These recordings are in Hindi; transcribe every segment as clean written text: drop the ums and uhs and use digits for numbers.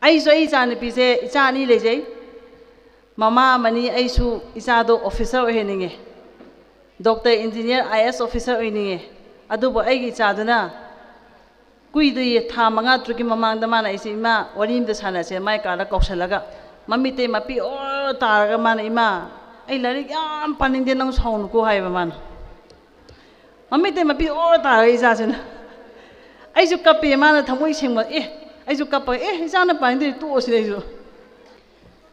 ꯑꯩꯁꯨ ꯑꯩ ꯏꯆꯥꯅꯨꯄꯤꯁꯦ ꯏꯆꯥ ꯑꯅꯤ ꯂꯩꯖꯩ ꯃꯃꯥ ꯑꯃꯅꯤ ꯑꯩꯁꯨ ꯏꯆꯥꯗꯣ ꯑꯣꯐꯤꯁꯔ ꯑꯣꯏꯍꯟꯅꯤꯡꯉꯦ ꯗꯣꯛꯇꯔ ꯏꯟꯖꯤꯅꯤꯌꯔ IAS ꯑꯣꯐꯤꯁꯔ ꯑꯣꯏꯅꯤꯡꯉꯦ ꯑꯗꯨꯕꯨ ꯑꯩꯒꯤ ꯏꯆꯥꯗꯨꯅ ꯀꯨꯏꯗ꯭ꯔꯤ ꯊꯥ 5-6ꯒꯤ ꯃꯃꯥꯡꯗ ꯃꯥꯅ ꯑꯩꯁꯦ ꯏꯃꯥ ꯋꯥꯔꯤ ꯑꯃꯇ ꯁꯥꯟꯅꯁꯦ ꯃꯥꯏ ꯀꯥꯗ ꯀꯧꯁꯜꯂꯒ ꯃꯃꯤꯠꯇꯩ ꯃꯄꯤ ꯑꯣꯔ ꯇꯥꯔꯒ ꯃꯥꯅ ꯏꯃꯥ ꯑꯩ ꯂꯥꯏꯔꯤꯛ ꯌꯥꯝ ꯄꯥꯅꯤꯡꯗꯦ ꯅꯪ ꯁꯥꯎꯅꯨꯀꯣ ꯍꯥꯏꯕ ꯃꯥꯅ ꯃꯃꯤꯠꯇꯩ ꯃꯄꯤ ꯑꯣꯔ ꯇꯥꯔꯒ ꯏꯆꯥꯁꯤꯅ ꯑꯩꯁꯨ ꯀꯞꯄꯦ ꯃꯥꯅ ꯊꯃꯣꯏ ꯁꯦꯡꯕ ꯑꯩꯁꯨ ꯀꯞꯄꯒ ꯏꯆꯥꯅ ꯄꯥꯅꯤꯡꯗꯦ ꯇꯣꯛꯑꯁꯤꯅꯦ ꯑꯩꯁꯨ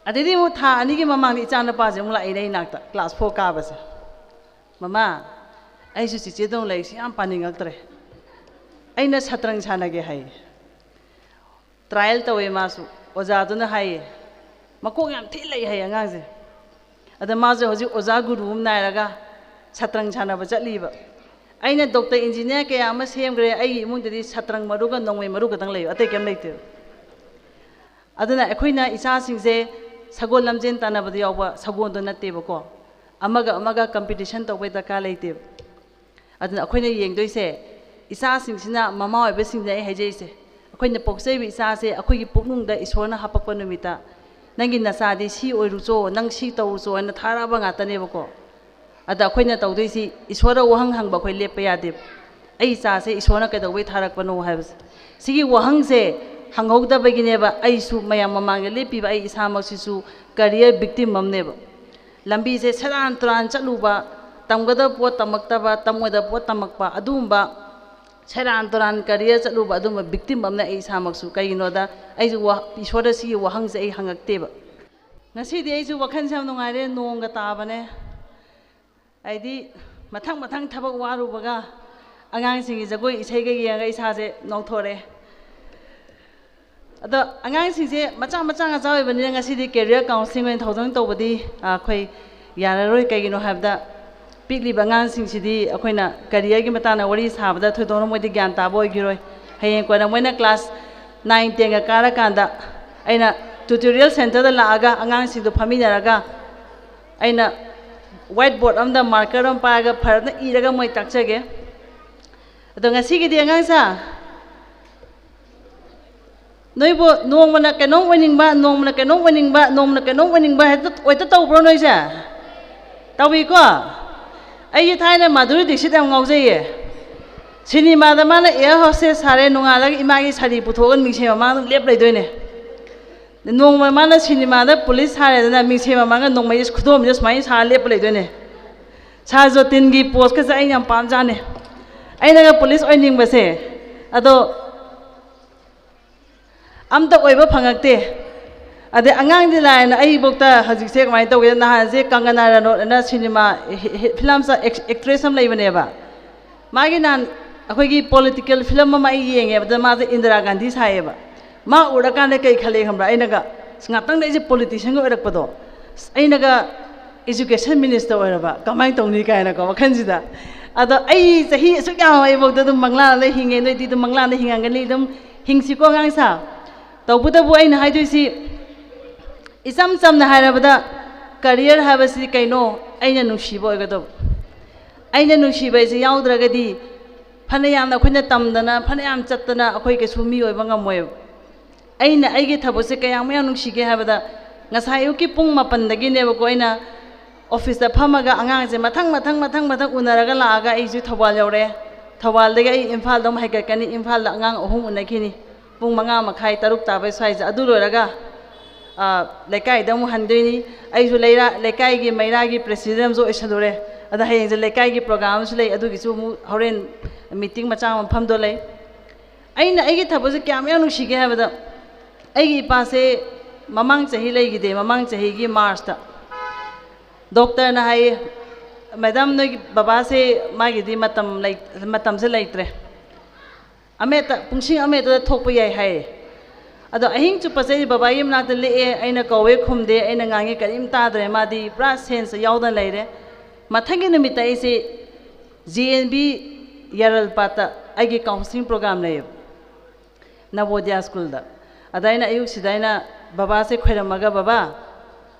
ꯑꯗꯩꯗꯤ ꯑꯃꯨꯛ ꯊꯥ 2ꯒꯤ ꯃꯃꯥꯡꯗ ꯏꯆꯥꯅꯨꯄꯥꯁꯦ ꯑꯃꯨꯛ ꯂꯥꯛꯏꯅꯦ ꯑꯩ ꯅꯥꯛꯇ ꯀ꯭ꯂꯥꯁ 4 ꯀꯥꯕꯁꯦ ꯃꯃꯥ ꯑꯩꯁꯨ ꯆꯤꯆꯦꯗꯧꯅ ꯂꯥꯏꯔꯤꯛꯁꯦ ꯌꯥꯝ ꯄꯥꯅꯤꯡꯉꯛꯇ꯭ꯔꯦ ꯑꯩꯅ ꯁꯇ꯭ꯔꯪ ꯁꯥꯟꯅꯒꯦ ꯍꯥꯏꯌꯦ ꯇ꯭ꯔꯥꯏꯜ ꯇꯧꯋꯦ ꯃꯥꯁꯨ ꯑꯣꯖꯥꯗꯨꯅ ꯍꯥꯏꯌꯦ ꯃꯀꯣꯛ ꯌꯥꯝ ꯊꯤ ꯂꯩ ꯍꯥꯏꯌꯦ ꯑꯉꯥꯡꯁꯦ ꯑꯗ ꯃꯥꯁꯦ ꯍꯧꯖꯤꯛ ꯑꯣꯖꯥ ꯒꯨꯔꯨ ꯑꯃ ꯅꯥꯏꯔꯒ ꯁꯇ꯭ꯔꯪ ꯁꯥꯟꯅꯕ ꯆꯠꯂꯤꯕ ꯑꯩꯅ ꯗꯣꯛꯇꯔ ꯏꯟꯖꯤꯅꯤꯌꯔ ꯀꯌꯥ ꯑꯃ ꯁꯦꯝꯈ꯭ꯔꯦ ꯑꯩꯒꯤ ꯏꯃꯨꯡꯗꯗꯤ ꯁꯇ꯭ꯔꯪ ꯃꯔꯨꯒ ꯅꯣꯡꯃꯩ ꯃꯔꯨ ꯈꯛꯇꯪ ꯂꯩꯌꯦ ꯑꯇꯩ ꯀꯩꯝ ꯂꯩꯇꯦꯕ ꯑꯗꯨꯅ ꯑꯩꯈꯣꯏꯅ ꯏꯆꯥꯁꯤꯡꯁꯦ ꯁꯒꯣꯜ ꯂꯝꯖꯦꯟ ꯇꯥꯟꯅꯕꯗ ꯌꯥꯎꯕ ꯁꯒꯣꯜꯗꯣ ꯅꯠꯇꯦꯕꯀꯣ ꯑꯃꯒ ꯀꯝꯄꯤꯇꯤꯁꯟ ꯇꯧꯕꯩ ꯗꯔꯀꯥꯔ ꯂꯩꯇꯦꯕ ꯑꯗꯨꯅ ꯑꯩꯈꯣꯏꯅ ꯌꯦꯡꯗꯣꯏꯁꯦ ꯏꯆꯥꯁꯤꯡꯁꯤꯅ ꯃꯃꯥ ꯑꯣꯏꯕꯁꯤꯡꯁꯤꯅ ꯑꯩ ꯍꯥꯏꯖꯩꯁꯦ ꯑꯩꯈꯣꯏꯅ ꯄꯣꯛꯆꯔꯤꯕ ꯏꯆꯥꯁꯦ ꯑꯩꯈꯣꯏꯒꯤ ꯄꯨꯛꯅꯨꯡꯗ ꯏꯁꯣꯔꯅ ꯍꯥꯞꯄꯛꯄ ꯅꯨꯃꯤꯠꯇ ꯅꯪꯒꯤ ꯅꯆꯥꯗꯤ ꯁꯤ ꯑꯣꯏꯔꯨꯆꯣ ꯅꯪ ꯁꯤ ꯇꯧꯔꯨꯆꯣ ꯍꯥꯏꯅ ꯊꯥꯔꯛꯑꯕ ꯉꯥꯛꯇꯅꯦꯕꯀꯣ ꯑꯗ ꯑꯩꯈꯣꯏꯅ ꯇꯧꯗꯣꯏꯁꯤ ꯏꯁꯣꯔꯗ ꯋꯥꯍꯪ ꯍꯪꯕ ꯑꯩꯈꯣꯏ ꯂꯦꯞꯄ ꯌꯥꯗꯦꯕ ꯑꯩ ꯏꯆꯥꯁꯦ ꯏꯁꯣꯔꯅ ꯀꯩꯗꯧꯕꯩ ꯊꯥꯔꯛꯄꯅꯣ ꯍꯥꯏꯕꯁꯦ ꯁꯤꯒꯤ ꯋꯥꯍꯪꯁꯦ ꯍꯪꯍꯧꯗꯕꯒꯤꯅꯦꯕ ꯑꯩꯁꯨ ꯃꯌꯥꯝ ꯃꯃꯥꯡꯗ ꯂꯦꯞꯄꯤꯕ ꯑꯩ ꯏꯁꯥꯃꯛꯁꯤꯁꯨ ꯀꯔꯤꯌꯔ ꯚꯤꯛꯇꯤꯝ ꯑꯃꯅꯦꯕ ꯂꯝꯕꯤꯁꯦ ꯁꯦꯔꯥꯟ ꯇꯨꯔꯥꯟ ꯆꯠꯂꯨꯕ ꯇꯝꯒꯗꯕ ꯄꯣꯠ ꯇꯝꯃꯛꯇꯕ ꯇꯝꯃꯣꯏꯗꯕ ꯄꯣꯠ ꯇꯝꯃꯛꯄ ꯑꯗꯨꯒꯨꯝꯕ ꯁꯦꯔꯥꯟ ꯇꯨꯔꯥꯟ ꯀꯔꯤꯌꯔ ꯆꯠꯂꯨꯕ ꯑꯗꯨꯝꯕ ꯚꯤꯛꯇꯤꯝ ꯑꯃꯅ ꯑꯩ ꯏꯁꯥꯃꯛꯁꯨ ꯀꯩꯒꯤꯅꯣꯗ ꯑꯩꯁꯨ ꯏꯁꯣꯔꯗ ꯁꯤꯒꯤ ꯋꯥꯍꯪꯁꯦ ꯑꯩ ꯍꯪꯉꯛꯇꯦꯕ ꯉꯁꯤꯗꯤ ꯑꯩꯁꯨ ꯋꯥꯈꯜꯁꯦ ꯌꯥꯝ ꯅꯨꯡꯉꯥꯏꯔꯦ ꯅꯣꯡꯒ ꯇꯥꯕꯅꯦ ꯍꯥꯏꯗꯤ ꯃꯊꯪ ꯊꯕꯛ ꯋꯥꯔꯨꯕꯒ ꯑꯉꯥꯡꯁꯤꯡꯒꯤ ꯖꯒꯣꯏ ꯏꯁꯩꯒ ꯌꯦꯡꯉꯒ ꯏꯁꯥꯁꯦ ꯅꯧꯊꯣꯔꯛꯑꯦ ꯑꯗꯣ ꯑꯉꯥꯡꯁꯤꯡꯁꯦ ꯃꯆꯥ ꯉꯥꯛꯇ ꯑꯣꯏꯕꯅꯤꯅ ꯉꯁꯤꯗꯤ ꯀꯦꯔꯤꯌꯔ ꯀꯥꯎꯟꯁꯤꯂꯤꯡ ꯑꯣꯏꯅ ꯊꯧꯔꯥꯡ ꯇꯧꯕꯗꯤ ꯑꯩꯈꯣই ꯌꯥꯔꯔꯣꯏ ꯀꯩꯒꯤꯅꯣ ꯍꯥꯏꯕꯗ ꯄꯤꯛꯂꯤꯕ ꯑꯉꯥꯡꯁꯤꯡꯁꯤꯗꯤ ꯑꯩꯈꯣꯏꯅ ꯀꯦꯔꯤꯌꯔꯒꯤ ꯃꯇꯥꯡꯗ ꯋꯥꯔꯤ ꯁꯥꯕꯗ ꯊꯣꯏꯗꯣꯛꯅ ꯃꯣꯏꯗꯤ ꯒ꯭ꯌꯥꯟ ꯇꯥꯕ ꯑꯣꯏꯈꯤꯔꯣꯏ ꯍꯌꯦꯡ ꯀꯣꯟꯅ ꯃꯣꯏꯅ ꯀ꯭ꯂꯥꯁ 9, 10ꯒ ꯀꯥꯔꯀꯥꯟꯗ ꯑꯩꯅ ꯇ꯭ꯌꯨꯇꯣꯔꯤꯌꯦꯜ ꯁꯦꯟꯇꯔꯗ ꯂꯥꯛꯑꯒ ꯑꯉꯥꯡꯁꯤꯡꯗꯣ ꯐꯝꯃꯤꯟꯅꯔꯒ ꯑꯩꯅ ꯋꯥꯏꯠ ꯕꯣꯔꯗ ꯑꯃꯗ ꯃꯥꯔꯀꯔ ꯑꯃ ꯄꯥꯏꯔꯒ ꯐꯖꯅ ꯏꯔꯒ ꯃꯣꯏ ꯇꯥꯛꯆꯒꯦ ꯑꯗꯣ ꯉꯁꯤꯒꯤꯗꯤ ꯑꯉꯥꯡꯁꯥ ꯅꯣꯏꯕꯨ ꯅꯣꯡꯃꯅ ꯀꯩꯅꯣꯝ ꯑꯣꯏꯅꯤꯡꯕ ꯅꯣꯡꯃꯅ ꯀꯩꯅꯣꯝ ꯑꯣꯏꯅꯤꯡꯕ ꯅꯣꯡꯃꯅ ꯀꯩꯅꯣꯝ ꯑꯣꯏꯅꯤꯡꯕ ꯍꯦꯛꯇ ꯇꯧꯕ꯭ꯔꯣ ꯅꯣꯏꯁꯦ ꯇꯧꯏꯀꯣ ꯑꯩꯁꯦ ꯊꯥꯏꯅ ꯃꯥꯙꯨꯔꯤ ꯗꯤꯛꯁꯤꯠ ꯌꯥꯝ ꯉꯥꯎꯖꯩꯌꯦ ꯁꯤꯅꯤꯃꯥꯗ ꯃꯥꯅ ꯑꯦꯌꯔ ꯍꯣꯁꯇꯦꯁ ꯁꯥꯔꯦ ꯅꯣꯡꯉꯥꯜꯂꯒ ꯏꯃꯥꯒꯤ ꯁꯥꯔꯤ ꯄꯨꯊꯣꯛꯑꯒ ꯃꯤꯡꯁꯦꯟ ꯃꯃꯥꯡꯗ ꯂꯦꯞ ꯂꯩꯗꯣꯏꯅꯦ ꯅꯣꯡꯃ ꯃꯥꯅ ꯁꯤꯅꯤꯃꯥꯗ ꯄꯨꯂꯤꯁ ꯁꯥꯔꯦꯗꯅ ꯃꯤꯡꯁꯦꯟ ꯃꯃꯥꯡꯗ ꯅꯣꯡꯃꯩ ꯈꯨꯗꯣꯝꯁꯦ ꯁꯨꯃꯥꯏꯅ ꯁꯥꯔ ꯂꯦꯞꯄ ꯂꯩꯗꯣꯏꯅꯦ ꯁꯥꯔ ꯖꯣꯇꯤꯟꯒꯤ ꯄꯣꯁꯀꯁꯦ ꯑꯩ ꯌꯥꯝ ꯄꯥꯝꯖꯥꯅꯦ ꯑꯩꯅꯒ ꯄꯨꯂꯤꯁ ꯑꯣꯏꯅꯤꯡꯕꯁꯦ ꯑꯗꯣ ꯑꯝꯇ ꯑꯣꯏꯕ ꯐꯪꯉꯛꯇꯦ ꯑꯗꯩ ꯑꯉꯥꯡꯗꯤ ꯂꯥꯏꯔꯅ ꯑꯩꯕꯣꯛꯇ ꯍꯧꯖꯤꯛꯁꯦ ꯀꯃꯥꯏꯅ ꯇꯧꯒꯦ ꯅꯍꯥꯟꯁꯦ ꯀꯪꯒꯅꯥ ꯔꯅꯣꯠꯅ ꯁꯤꯅꯤꯃꯥ ꯐꯤꯂꯝꯁ ꯑꯦꯛꯇ꯭ꯔꯦꯁ ꯑꯃ ꯂꯩꯕꯅꯦꯕ ꯃꯥꯒꯤ ꯅꯍꯥꯟ ꯑꯩꯈꯣꯏꯒꯤ ꯄꯣꯂꯤꯇꯤꯀꯦꯜ ꯐꯤꯂꯝ ꯑꯃ ꯑꯩ ꯌꯦꯡꯉꯦꯕꯗ ꯃꯥꯁꯦ ꯏꯟꯗꯤꯔꯥ ꯒꯥꯟꯙꯤ ꯁꯥꯏꯌꯦꯕ ꯃꯥ ꯎꯔꯀꯥꯟꯗ ꯀꯩ ꯈꯜꯂꯦ ꯈꯪꯕ꯭ꯔꯥ ꯑꯩꯅꯒ ꯉꯥꯛꯇꯪꯗ ꯑꯩꯁꯦ ꯄꯣꯂꯤꯇꯤꯁꯤꯌꯟꯒ ꯑꯣꯏꯔꯛꯄꯗꯣ ꯑꯩꯅꯒ ꯏꯖꯨꯀꯦꯁꯟ ꯃꯤꯅꯤꯁꯇꯔ ꯑꯣꯏꯔꯕ ꯀꯃꯥꯏꯅ ꯇꯧꯅꯤ ꯀꯥꯏꯅꯀꯣ ꯋꯥꯈꯜꯁꯤꯗ ꯑꯗꯣ ꯑꯩ ꯆꯍꯤ ꯑꯁꯨꯛ ꯌꯥꯝ ꯑꯩꯕꯣꯛꯇ ꯑꯗꯨꯝ ꯃꯪꯂꯥꯟꯗ ꯍꯤꯡꯉꯦ ꯅꯣꯏꯗꯤ ꯑꯗꯨꯝ ꯃꯪꯂꯥꯟꯗ ꯍꯤꯡꯉꯝꯒꯅꯤ ꯑꯗꯨꯝ ꯍꯤꯡꯁꯤꯀꯣ ꯑꯉꯥꯡꯁꯥ ꯇꯧꯕꯇꯕꯨ ꯑꯩꯅ ꯍꯥꯏꯗꯣꯏꯁꯤ इचम चमना हायरबदा करियर हाबसी कइनो अइना नुसिबो ओइगदब अइना नुसिबा इसे याउद्रगदी फने यामना अखोइना तमदना फने याम चत्तना अखोइ केसु मी ओइबा ngam-moi अइना अइगे थबोसे कयाम या नुसिगे हाबदा ngasayuki pung mapandagi nebako aina office da phamaga angang mathang unaraga laaga aiju thawal yaure thawal dega ai imphal dom haikakani imphal da angang ohum unakini pung manga makhai taruk tabai saiza adu loraga lekai dam handoini aiju leira lekai gi maira gi president jo isadore ada hayeng je lekai gi program su lei adu gi chu mu horen meeting macha ma pham do lei aina aigi thabo se kyam ya nusige habada aigi pase mamang chahi leigide mamang chahi gi march ta doctor na hai madam no baba se magi di matam se leitre ameta pungsing ameta thokpa yai hai ado ahing chu pasai baba yim na le aina kawe khumde aina ngange karim ta dre madi pra sense yaudan leire mathangi numita ise GNB yaral pata agi counseling program le Navodaya school da adaina ayuk sidaina baba se khoiramaga baba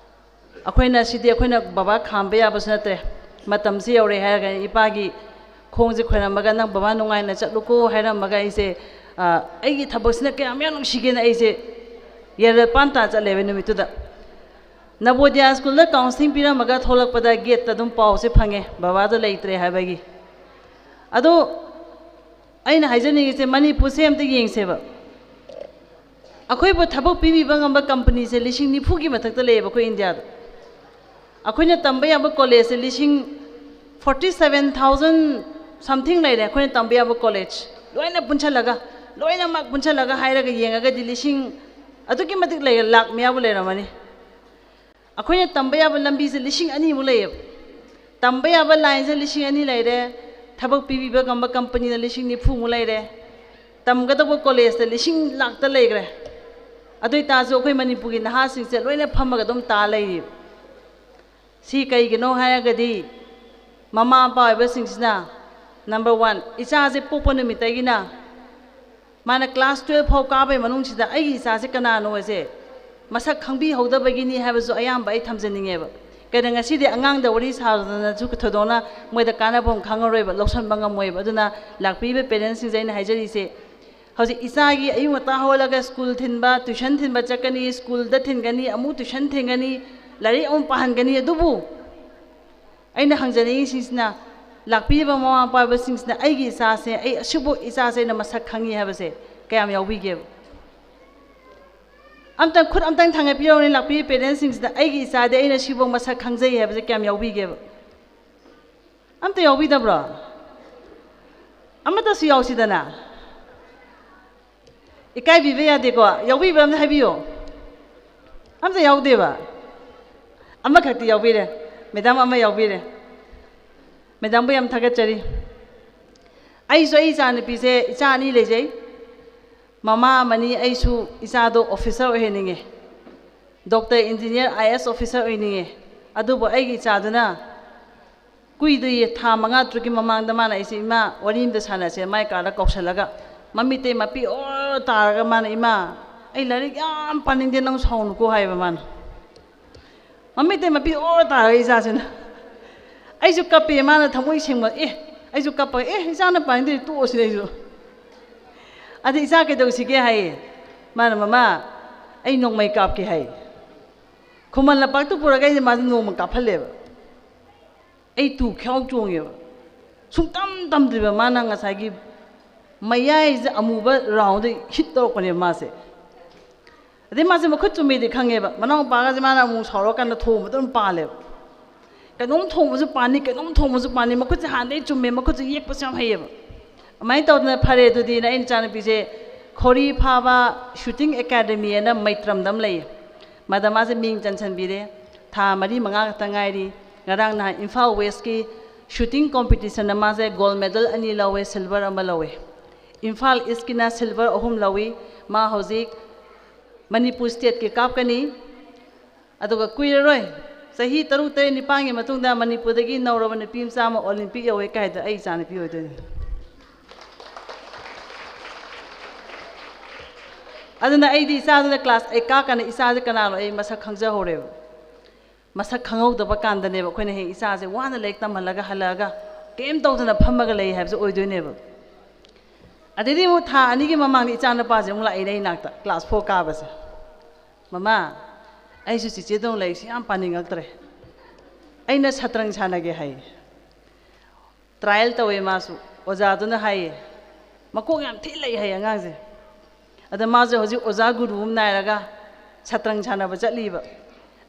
akoina sidi akoina baba khambe ya basnatre matam si yaure haga ipagi khongje khoiramaga nang baba nungai na chatluko hairamaga ise aigi thabosna ke amya nungsigena ise ꯌꯦꯔ ꯄꯥꯟꯇꯥ ꯆꯠꯂꯦꯕ ꯅꯨꯃꯤꯠꯇꯨꯗ ꯅꯕꯣꯗꯤꯌꯥ ꯁ꯭ꯀꯨꯜꯗ ꯀꯥꯎꯟꯁꯤꯂꯤꯡ ꯄꯤꯔꯝꯃꯒ ꯊꯣꯛꯂꯛꯄꯗ ꯒꯦꯠꯇ ꯑꯗꯨꯝ ꯄꯥꯎꯁꯦ ꯐꯪꯉꯦ ꯕꯕꯥꯗꯣ ꯂꯩꯇ꯭ꯔꯦ ꯍꯥꯏꯕꯒꯤ ꯑꯗꯣ ꯑꯩꯅ ꯍꯥꯏꯖꯅꯤꯡꯉꯤꯁꯦ ꯃꯅꯤꯄꯨꯔꯁꯦ ꯑꯝꯇ ꯌꯦꯡꯁꯦꯕ ꯑꯩꯈꯣꯏꯕꯨ ꯊꯕꯛ ꯄꯤꯕꯤꯕ ꯉꯝꯕ ꯀꯝꯄꯅꯤꯁꯦ 90,000ꯒꯤ ꯃꯊꯛꯇ ꯂꯩꯌꯦꯕ ꯑꯩꯈꯣꯏ ꯏꯟꯗꯤꯌꯥꯗ ꯑꯩꯈꯣꯏꯅ ꯇꯝꯕ ꯌꯥꯕ ꯀꯣꯂꯦꯖꯁꯦ 47,000 ꯁꯝꯊꯤꯡ ꯂꯩꯔꯦ ꯑꯩꯈꯣꯏꯅ ꯇꯝꯕ ꯌꯥꯕ ꯀꯣꯂꯦꯖ ꯂꯣꯏꯅꯃꯛ ꯄꯨꯟꯁꯜꯂꯒ ꯍꯥꯏꯔꯒ ꯌꯦꯡꯉꯒꯗꯤ ꯑꯗꯨꯛꯀꯤ ꯃꯇꯤꯛ ꯂꯩꯔꯦ ꯂꯥꯛ ꯃꯌꯥꯕꯨ ꯂꯩꯔꯝꯃꯅꯤ ꯑꯩꯈꯣꯏꯅ ꯇꯝꯕ ꯌꯥꯕ ꯂꯝꯕꯤꯁꯦ 2,000ꯃꯨꯛ ꯂꯩꯌꯦꯕ ꯇꯝꯕ ꯌꯥꯕ ꯂꯥꯏꯟꯁꯦ 2,000 ꯂꯩꯔꯦ ꯊꯕꯛ ꯄꯤꯕꯤꯕ ꯉꯝꯕ ꯀꯝꯄꯅꯤꯅ 90,000ꯃꯨꯛ ꯂꯩꯔꯦ ꯇꯝꯒꯗꯕ ꯀꯣꯂꯦꯖꯇ 1,00,000 ꯂꯩꯈ꯭ꯔꯦ ꯑꯗꯨ ꯑꯣꯏꯇꯥꯔꯁꯨ ꯑꯩꯈꯣꯏ ꯃꯅꯤꯄꯨꯔꯒꯤ ꯅꯍꯥꯁꯤꯡꯁꯦ ꯂꯣꯏꯅ ꯐꯝꯃꯒ ꯑꯗꯨꯝ ꯇꯥ ꯂꯩꯔꯤꯕ ꯁꯤ ꯀꯩꯒꯤꯅꯣ ꯍꯥꯏꯔꯒꯗꯤ ꯃꯃꯥ ꯃꯄꯥ ꯑꯣꯏꯕꯁꯤꯡꯁꯤꯅ ꯅꯝꯕꯔ 1 ꯏꯆꯥꯁꯦ ꯄꯣꯛꯄ ꯅꯨꯃꯤꯠꯇꯒꯤꯅ माना क्लास 12 फाउ काबे मनुंगसिदा अई इसासे कनानो असे मसक खंबिहौदबगिनी हाबसु अयाम बाई थमजनिंगेब कदे ngasiदे अंगांग द वरी सादना जु थदोना मोइदा कानाबम खांगरोइब लौसन बंगमोइब अदुना लाक्पीबे पेरेंट्स सिंग जैन हाइजरिसे हौजि इसागी अयु मता होलगा स्कूल थिनबा ट्यूशन थिनबा चकनी स्कूल द थिनगनी अमु ट्यूशन थिनगनी लारी अम पाहनगनी अदुबु अइना हंजनी सिंसना लाक्पीबा ममा पाबा सिंसना अइगी इसासे अइ असुबु इसासे न मसक खंगी हाबसे कयाम याउबिगे अमतन खुद अमतन थांगे पियोनि लाक्पी पेरेंट्स सिंसना अइगी इसादे अइना सिबु मसक खंगजै हाबसे कयाम याउबिगे अमत याउबिदब्रा अमतसु याउसिदना इकाई बिबे यादेको याउबिबा अमत हाबियो अमत याउदेबा अमा खक्ति याउबिरे मैडम अमा याउबिरे मैडम बो याम थगचरी आइसु आई इचा नुपीसे इचा अनी लेजै ममा मनी आइसु इचादो ऑफिसर ओहेनिंगे डॉक्टर इंजीनियर IAS ऑफिसर ओइनिंगे अदुबो आइगी इचादुना कुइदु ये था मंगा ट्रुकी ममांग दमाना इसे इमा वरिम द सानासे माय काला कौशलगा मम्मीते मपी ओ तारगा माना इमा आई लारिक याम पानिंगदे नंग साउनुको हाइबा माना मम्मीते मपी ओ तारगा इचासेना आइजु कपे माना थमोइ सेंबा आइजु कप इचाना पानिंदे तोसिने आइजु अदि इचा के दौसिगे हाय माना ममा आई नोंमै कापके हाय खुमन लपाक्तु पुरगा इजे माजु नोंम काफलेबा आई तू ख्याउ चोंगेबा सुंतम तमद्रिबा माना ngसागी मयाइ जे अमुबा राउंड हिट तोरकने मासे अदे मासे मखुत चुमेदि खंगेबा मनाउ पागा जे माना मु सौरो कान थोम दम पालेबा कनोम थोमसु पानी कनोम थोमसु पानी मखुत हाने चुमे मखुत येकपस याम हैयेबा अमाइ तौदना फरे दुदि ना इन चान पिसे खोरी फाबा शूटिंग एकेडमी एना मैत्रमदम लय मदमा से मिंग चनसन बिरे था मरी मंगा तंगाइरी ngarang na Imphal West ki shooting competition ma se gold medal ani lawe silver ama lawe Imphal East ki na silver ahum lawi ma hozik Manipur state ki kap kani aduga kuiroi sahi 3-9 gi matungda Manipur dagi nauraba ni pim sama Olympic yawe kai da ai chana pi hoidoi aduna ai di isa da class 8 ka kana isa je kana lo ai masa khangja hore मसक खंगौदब कांदने अखोइना हे इचासे वाना लेक तमहलगा हलगा केम तौदना फमगा लई हाबसे ओइदोइनेब अदेदि मु था अनिगी ममांग इचाना पाजे मुला इनै नाक्ता क्लास 4 काबसे ममा आइसु चिचे दं लई सियाम पानिंगक्तरे अइना छत्रंग छानगे हाय ट्रायल तवे मासु ओजादुना हाय मकोग याम थि लई हाय अंगांगसे अदा माजे होजि ओजा गुरुम नायरगा छत्रंग छानबा चलीबा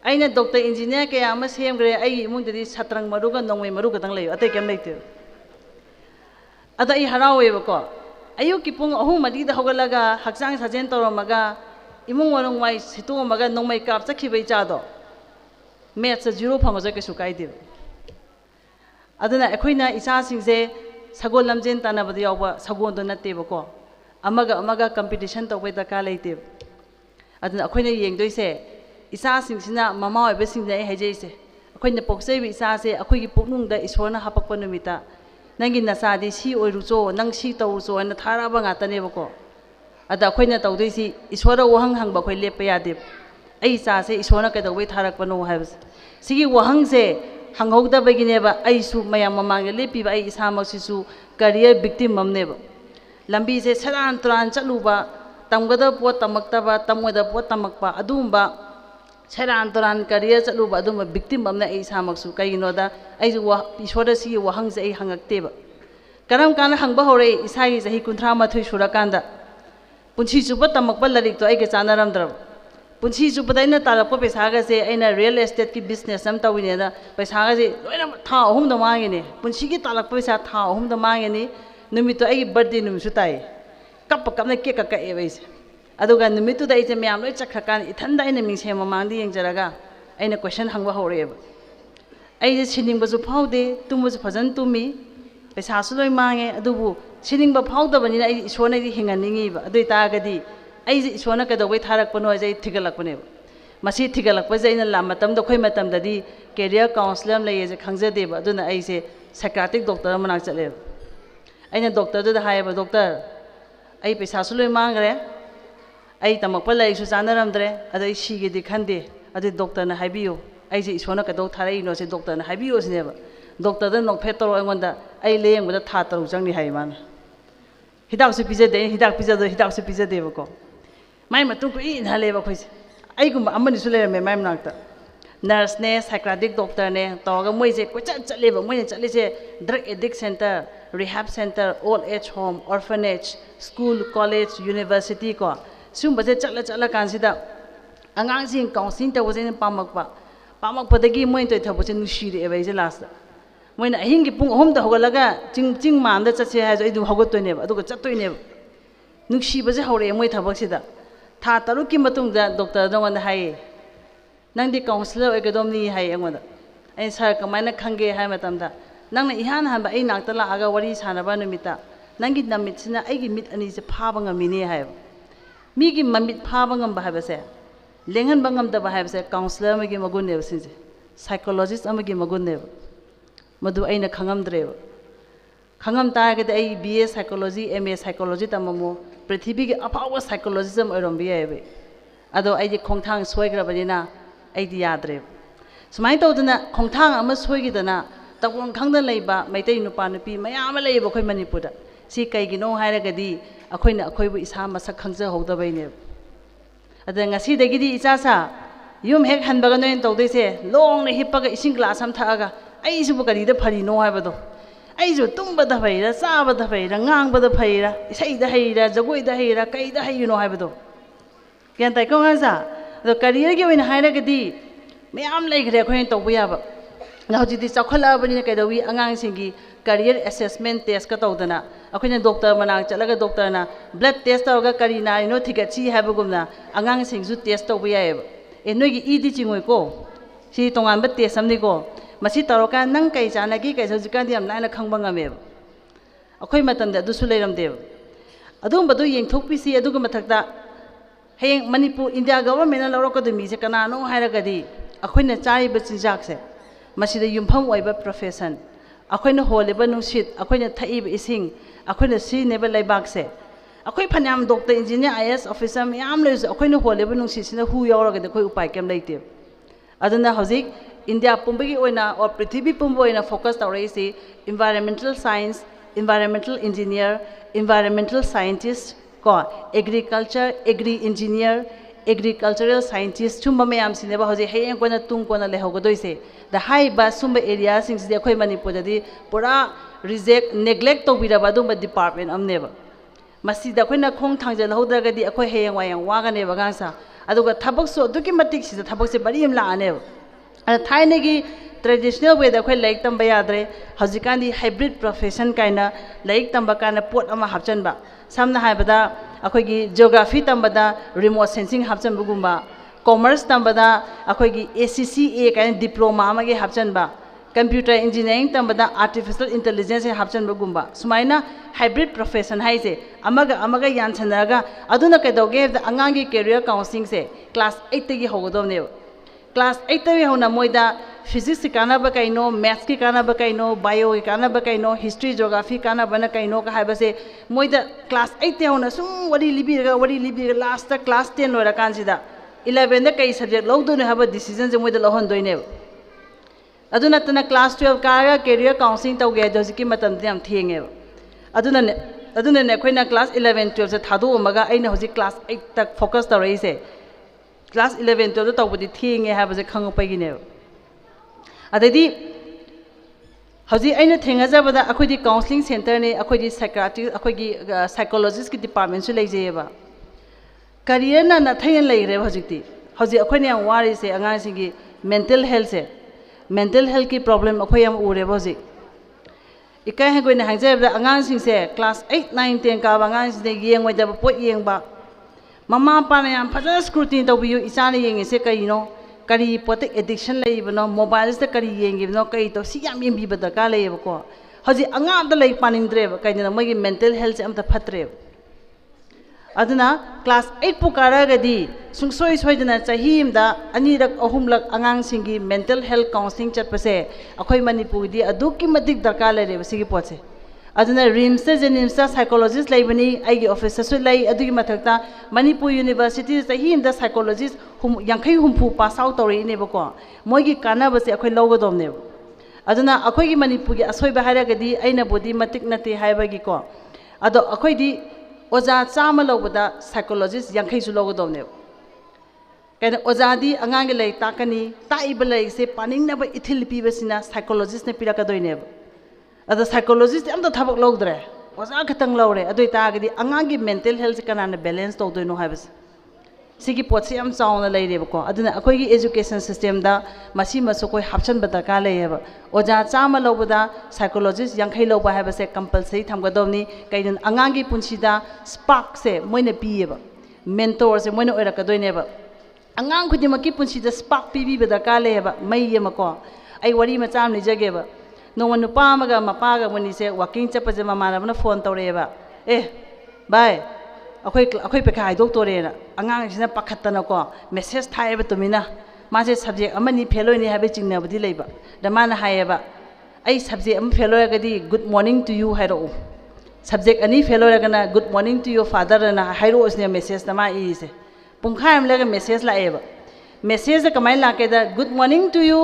अइना डॉक्टर इंजीनियर कया अमा सेमग्रे आई इमुंगदि छत्रंग मरुगा नोंमै मरुगा दंग लय अतै केम लैते अदा आई हरावेबको अयुकी पुंग 3-4 दा होगलगा हक्चांग साजेन तोरमगा इमुंग वरंग वाइ सितोमगा नोंमै काप चखिबै चादो मैथ्स 0 फंगजो केसु काइदे अदना अखोइना इचा सिंगजे सगोल लमजेन तानाबदि यावबा सगोनदो नतेबको अमगा कंपटीशन तौबै दका लैते अदना अखोइना येंगदोइसे इसा सिंगसिना ममा ओइबे सिंगजे हाइजेसे अखोइना पोक्सेबि इसासे अखोइगी पुकनुंगदा ईश्वरना हापकपा नुमिता नंगी नसादी सी ओइरुचो नंग सी तौचो अन थाराबा गातनेबको अदा अखोइना तौदैसी ईश्वर वहंग हंगबा अखोइ लेप यादे अइ इसासे ईश्वरना कदौबै थारकपनो हाइबस सिगी वहंगसे हंगौदबगिनेबा अइसु मयाम ममांगे लेपिबा अइ इसामक्सिसु करियर विक्टिम ममनेबा लंबी से सरान तुरान चलुबा तमगदब पोत तमक्तबा तमोदब पोत तमक्पा अदुम्बा सेरान तुरान करियर चलुबा अदुम्बा विक्टिम अमना ए इसामक्सु कइनोदा आइजु ईश्वर सी वहंग से हंगक्तेबा करम कान हंगबा होरे इसागी सही 38 सुरकांदा पुंसी चुप तमक्पा लरिक तो आइगे चानरमद्रब पुंसी चुपदैना तालक्पा पैसागसे अइना रियल एस्टेट की बिजनेस अम तविनेदा पैसागसे लोइना था अहुम द मांगेने पुंसी की तालक्पा पैसा था अहुम द मांगेने नुमितो आइगे बर्थडे नुमिसु ताई कप कपने केक कएबैसे अदुगा नुमितुदा इसे म्याम लोइ चखकान इथंदा अइना मिंसे ममांगदि यंगजरगा अइना क्वेश्चन हंगबा होरेबा अइजे सिनिंगबसु फाउदे तुमबसु फजन तुमी पैसासु लोइ मांगे अदुबु सिनिंगबा फाउदबनिना अइ इश्वरना हिंगनिंगिबा अदुइ तागदि अइजे इश्वरना कदौबै थारकपनो अइ थिगलकपनेबा मसी थिगलकपजे अइना ला मतमदा खोइ मतमददि कैरियर काउंसलर लैजे खंगजदेबा अदुना अइसे साइकियाट्रिक डॉक्टर मनाक चलेबा अइना डॉक्टर हायबा डॉक्टर अइ पैसासु लोइ मांगरे अइ तमक्पा लाइसु चानरमद्रे अदइ सिगेदि खंदे अदि डॉक्टरना हाइबियो अइसे इश्वरना कदौ थारइनो से डॉक्टरना हाइबियो सिनेबा डॉक्टर नोफे तौर अगोंदा अइ लेंबदा था तरु चंगनि हाइ मान हिदाकसु पिजदे हिदाक पिजदो हिदाकसु पिजदेबको माइ मतुं कुइ इनहलेबा खोइसे अइगुम अमनिसु लेरमे माइ मनाक्ता नर्स ने साइकियाट्रिक डॉक्टर ने तौगा मोइसे कोइचत चलेबा मोइने चलिसे drug addict centre rehab centre old age home orphanage school college university को सुंबसे चल कांसिदा अंगांसिंग काउंसलिंग तवसे पामकपदगी मोइन तोय थबसे नुसिरेबा इसे लास्ट मोइना अहिंगी पुंग 3 दा होगलगा चिंग मानदा चसे हाजो इदु होगतोयनेबा अदुगा चतोयनेबा नुसिबसे हौरे मोइ थबकसिदा था तरुकी मतुंगदा डॉक्टर दंगन हाये नंदी काउंसलर ओइगदोमनी हाये अंगोदा अइ सर कमाइना खंगे हाय मतमदा नंगना इहान हानबा अइ नाक्ता लागा वरी सानबा नुमिता नंगी नमितसिना अइगी मित अनि से फाबा ngamiने हायबा मीगी ममित फाबा ngamba हायबसे लेंहनबा ngamdaba हायबसे काउंसलर मगी मगुनेबा सिंजे साइकोलॉजिस्ट अमगी मगुनेबा मधु अइना खंगमद्रेबा खंगम तागदे अइ बीए साइकोलॉजी एमए साइकोलॉजी तममो पृथ्वी के अफावा साइकोलॉजिज्म ओरम बियाबे अदो अइदि खोंथांग सोइग्रबनिना अइदि याद्रे सुमाइ तौदना खोंथांग अमा सोइगिदना तबोन खंगदा लैबा मैतै नुपा नुपी मयाम लैबा खोइ मणिपुरदा सी कैगिनो हायरगदि अखोइना अखोइबु इसा मसक खंगजा हौदबैने अदा ngasiदगिदि इचासा युम हेक हनबगा नोइन तौदैसे लोंगने हिप्पगा इसिंग ग्लास हम थागा अइसुबु करिदा फरिनो हायबदो अइजु तुम्बदा फैरा चाबदा फैरा ngangbada फैरा इसैदा हैरा जगोइदा हैरा कैदा हैनो हायबदो ग्यान ताइको गासा अदो करियर गे ओइन हायरगदि मयाम लैग्रे खोइन तौबु याबा हौजिदि चखलाबनिना कैदवी अंगांसिंगी करियर असेसमेंट टेस्ट का तौदना अखोइना डॉक्टर मनाक चलगा डॉक्टरना ब्लड टेस्ट तौगा करी नारिनो थिगछि हायबगुमना अंगांसिंगजु टेस्ट तौबु यायबा ए नोइगी ईदि चिंगोइको सी तोंगानबा टेस्ट हमनिको मसी तौरका नंग कै चानगी कै हौजिकांदि याम नायना खंगबा ngame अखोइ मतमदा दुसु लेरमदेब अदुमबदु येंथोकपिसि अदुगा मथक्ता हेंग मणिपुर इंडिया गवर्नमेंट लौरकदमी से कनानो हायरगदि अखोइना चारिबा चिंजाकसे मसीदा युमफम ओइबा प्रोफेशन अखोइना होलेबा नुसित अखोइना थइबा इसिंग अखोइना सिनेबा लैबाकसे अखोइ फन्याम डॉक्टर इंजीनियर आईएएस ऑफिसर मयाम लेस अखोइना होलेबा नुसिसिना हु यावरगदि अखोइ उपाय केम लैते अदुना हौजिक इंडिया पुंबगी ओइना और पृथ्वी पुंबो ओइना फोकस तौरैसि environmental science environmental engineer environmental scientist को agriculture agri engineer agricultural scientist सुंबा मयाम सिनेबा हौजे हेयें कोना तुंग कोना लेहौगदोइसे द हाइबा सुंबा एरिया सिंगसिदि अखोइ मणिपुरदि पुरा रिजेक्ट नेग्लेक्ट तौबिरबा दुंबा डिपार्टमेंट अमनेबा मसीदा अखोइना खोंग थांजल हौद्रगदि अखोइ हेयें वायं वागनेबा गांसा अदुगा थबकसो अदुकी मतिक सिदा थबकसे बरियम लानेबा थाइनगी ट्रेडिशनल वे अखोइ लाइक तंबा याद्रे हौजिकांदि हाइब्रिड प्रोफेशन काइना लाइक तंबा काना पोट अमा हापचनबा सामना हाइबदा अखोइगी जियोग्राफी तंबदा रिमोट सेंसिंग हापचनबगुंबा कॉमर्स तंबदा अखोइगी ACCA काइना डिप्लोमा अमागे हापचनबा कंप्यूटर इंजीनियरिंग तंबदा आर्टिफिशियल इंटेलिजेंस हे हापचनबगुंबा सुमाइना हाइब्रिड प्रोफेशन हाइसे अमगा यानसनरगा अदुना कैदोगे अंगांगी कैरियर काउंसलिंग से क्लास 8 तगी होगदोने क्लास 8 तगी होना मोइदा फिजिक्स की कानाबा कैनो मैथ्स की कानाबा कैनो बायो की कानाबा कैनो हिस्ट्री ज्योग्राफी कानाबना कैनो का हाइबसे मोइदा क्लास 8 होना सुम वरी लिबिरगा लास्ट क्लास 10 लोरा कांसिदा 11 दा कई सब्जेक्ट लौदोने हाबा डिसीजन जे मोइदा लहनदोइने अदुना तना क्लास 12 कागा कैरियर काउंसलिंग तौगे हजिकी मतम याम थेंगे ꯑꯗꯨꯅꯅꯦ ꯑꯩꯈꯣꯏꯅ ꯀ꯭ꯂꯥꯁ 11 12 ꯊꯥꯗꯣꯛꯑꯝꯃꯒ ꯑꯩꯅ ꯍꯧꯖꯤꯛ ꯀ꯭ꯂꯥꯁ 8ꯇ ꯐꯣꯀꯁ ꯇꯧꯔꯛꯏꯁꯦ ꯀ꯭ꯂꯥꯁ 11 12 ꯇꯧꯕꯗꯤ ꯊꯦꯡꯉꯦ ꯍꯥꯏꯕꯁꯦ ꯈꯪꯉꯛꯄꯒꯤꯅꯦꯕ ꯑꯗꯩꯗꯤ ꯍꯧꯖꯤꯛ ꯑꯩꯅ ꯊꯦꯡꯅꯖꯕꯗ ꯑꯩꯈꯣꯏꯗꯤ ꯀꯥꯎꯟꯁꯤꯂꯤꯡ ꯁꯦꯟꯇꯔꯅꯤ ꯑꯩꯈꯣꯏꯗꯤ ꯁꯥꯏꯀ꯭ꯔꯥꯇꯤꯛ ꯑꯩꯈꯣꯏꯒꯤ ꯁꯥꯏꯀꯣꯂꯣꯖꯤस्टꯀꯤ ꯗꯤꯄꯥꯔꯠꯃꯦꯟꯁꯨ ꯂꯩꯖꯩꯌꯦꯕ ꯀꯔꯤꯌꯔꯅ ꯅꯊꯩꯅ ꯂꯩꯔꯦꯕ ꯍꯧꯖꯤꯛ ꯑꯩꯈꯣꯏꯅ ꯌꯥꯝ ꯋꯥꯔꯤꯁꯦ ꯑꯉꯥꯡꯁꯤꯡꯒꯤ mental health mental health की problem अखोई हम उरे बोझी इकाई है कोई ने हंसे अंगान सिंह से क्लास 8 9 10 का अंगान सिंह ये कोई जब पोट ये बा मम्मा पापा ने हम फजर स्क्रूटिनी तो भी इसान ये से कहीं नो करी पोते एडिक्शन ले बनो मोबाइल से करी ये बनो कहीं तो सी याम भी बदल का ले बको हजी अंगान तो ले पानिंद्रे कहीं ना मगी mental health हम तो फतरे अदुना क्लास 8 पुकारागदी सुंगसोई सोइदना चाहिमदा अनिरक अहुमलक आंगांसिंगी मेंटल हेल्थ काउंसलिंग चटपसे अखोई मणिपुरदी अदुकी मदिक दरकार लेरे बसिगी पोचे अदुना रिम्स जेनिम्स साइकोलॉजिस्ट लेबनी आइगी ऑफिसर सु लै अदुगी मथकता मणिपुर यूनिवर्सिटी चाहिमदा साइकोलॉजिस्ट यांखै हुमफु पास आउट तौरेनेबको मोइगी कानाबसे अखोई लौगदोमने अदुना अखोइगी मणिपुरगी असोइबा हारगदी अइना बोदी मतिक नते हाइबगीको अदो अखोइदी ओजा चाम लौबदा साइकोलॉजिस्ट यांखैसु लौगदोमने कहीं ओजादी आगांगे लै ताकनी ताइब लै से पानिंगनब इथिल पीबसिना साइकोलॉजिस्ट ने पिरकदोइने अद साइकोलॉजिस्ट अमता थबक लौद्रे ओजा खतंग लौरे अदुइ तागदी आगांगी मेंटल हेल्थ कनाना बैलेंस तौदोइनो हाइबस सिगी पोत्से यम चावना लैरेबको अदुना अखोइगी एजुकेशन सिस्टम दा मसी मसो कोई हापसन बदका लैयेब ओजा चाम लौबदा साइकोलॉजिस्ट यांखै लौबा हाइबसे कंपलसरी थमगदोमनी कहीं आगांगी पुंसीदा स्पार्क से मोइने पीयेब मेंटोर से मोइने ओइरकदोइनेब आगांग खुदिमकी पुंसीदा स्पार्क पीबीब दरका लैयेब मई यमको आई वरी मचा अम निजगेब नोंग नुपा अमगा मपागा मुनिसे वाकिंग चपजे ममानबना फोन तौरेब ए बाय अखोई पेखा हाइदोक्तोरेना आगांगसिना पाखत्तनको मेसेज थायेब तुमिना मासे सब्जेक्ट अमनी फेल होइने हाबे चिंगनाबदी लैबा दमाना हायेबा आई सब्जेक्ट अम फेल होयगदी गुड मॉर्निंग टू यू हाइरो सब्जेक्ट अनि फेल होयगना good morning to your father ना हाइरो इसने मेसेज नमा इसे पुंखा हम लगे मेसेज लाएबा मेसेज कमाई लाकेदा good morning to you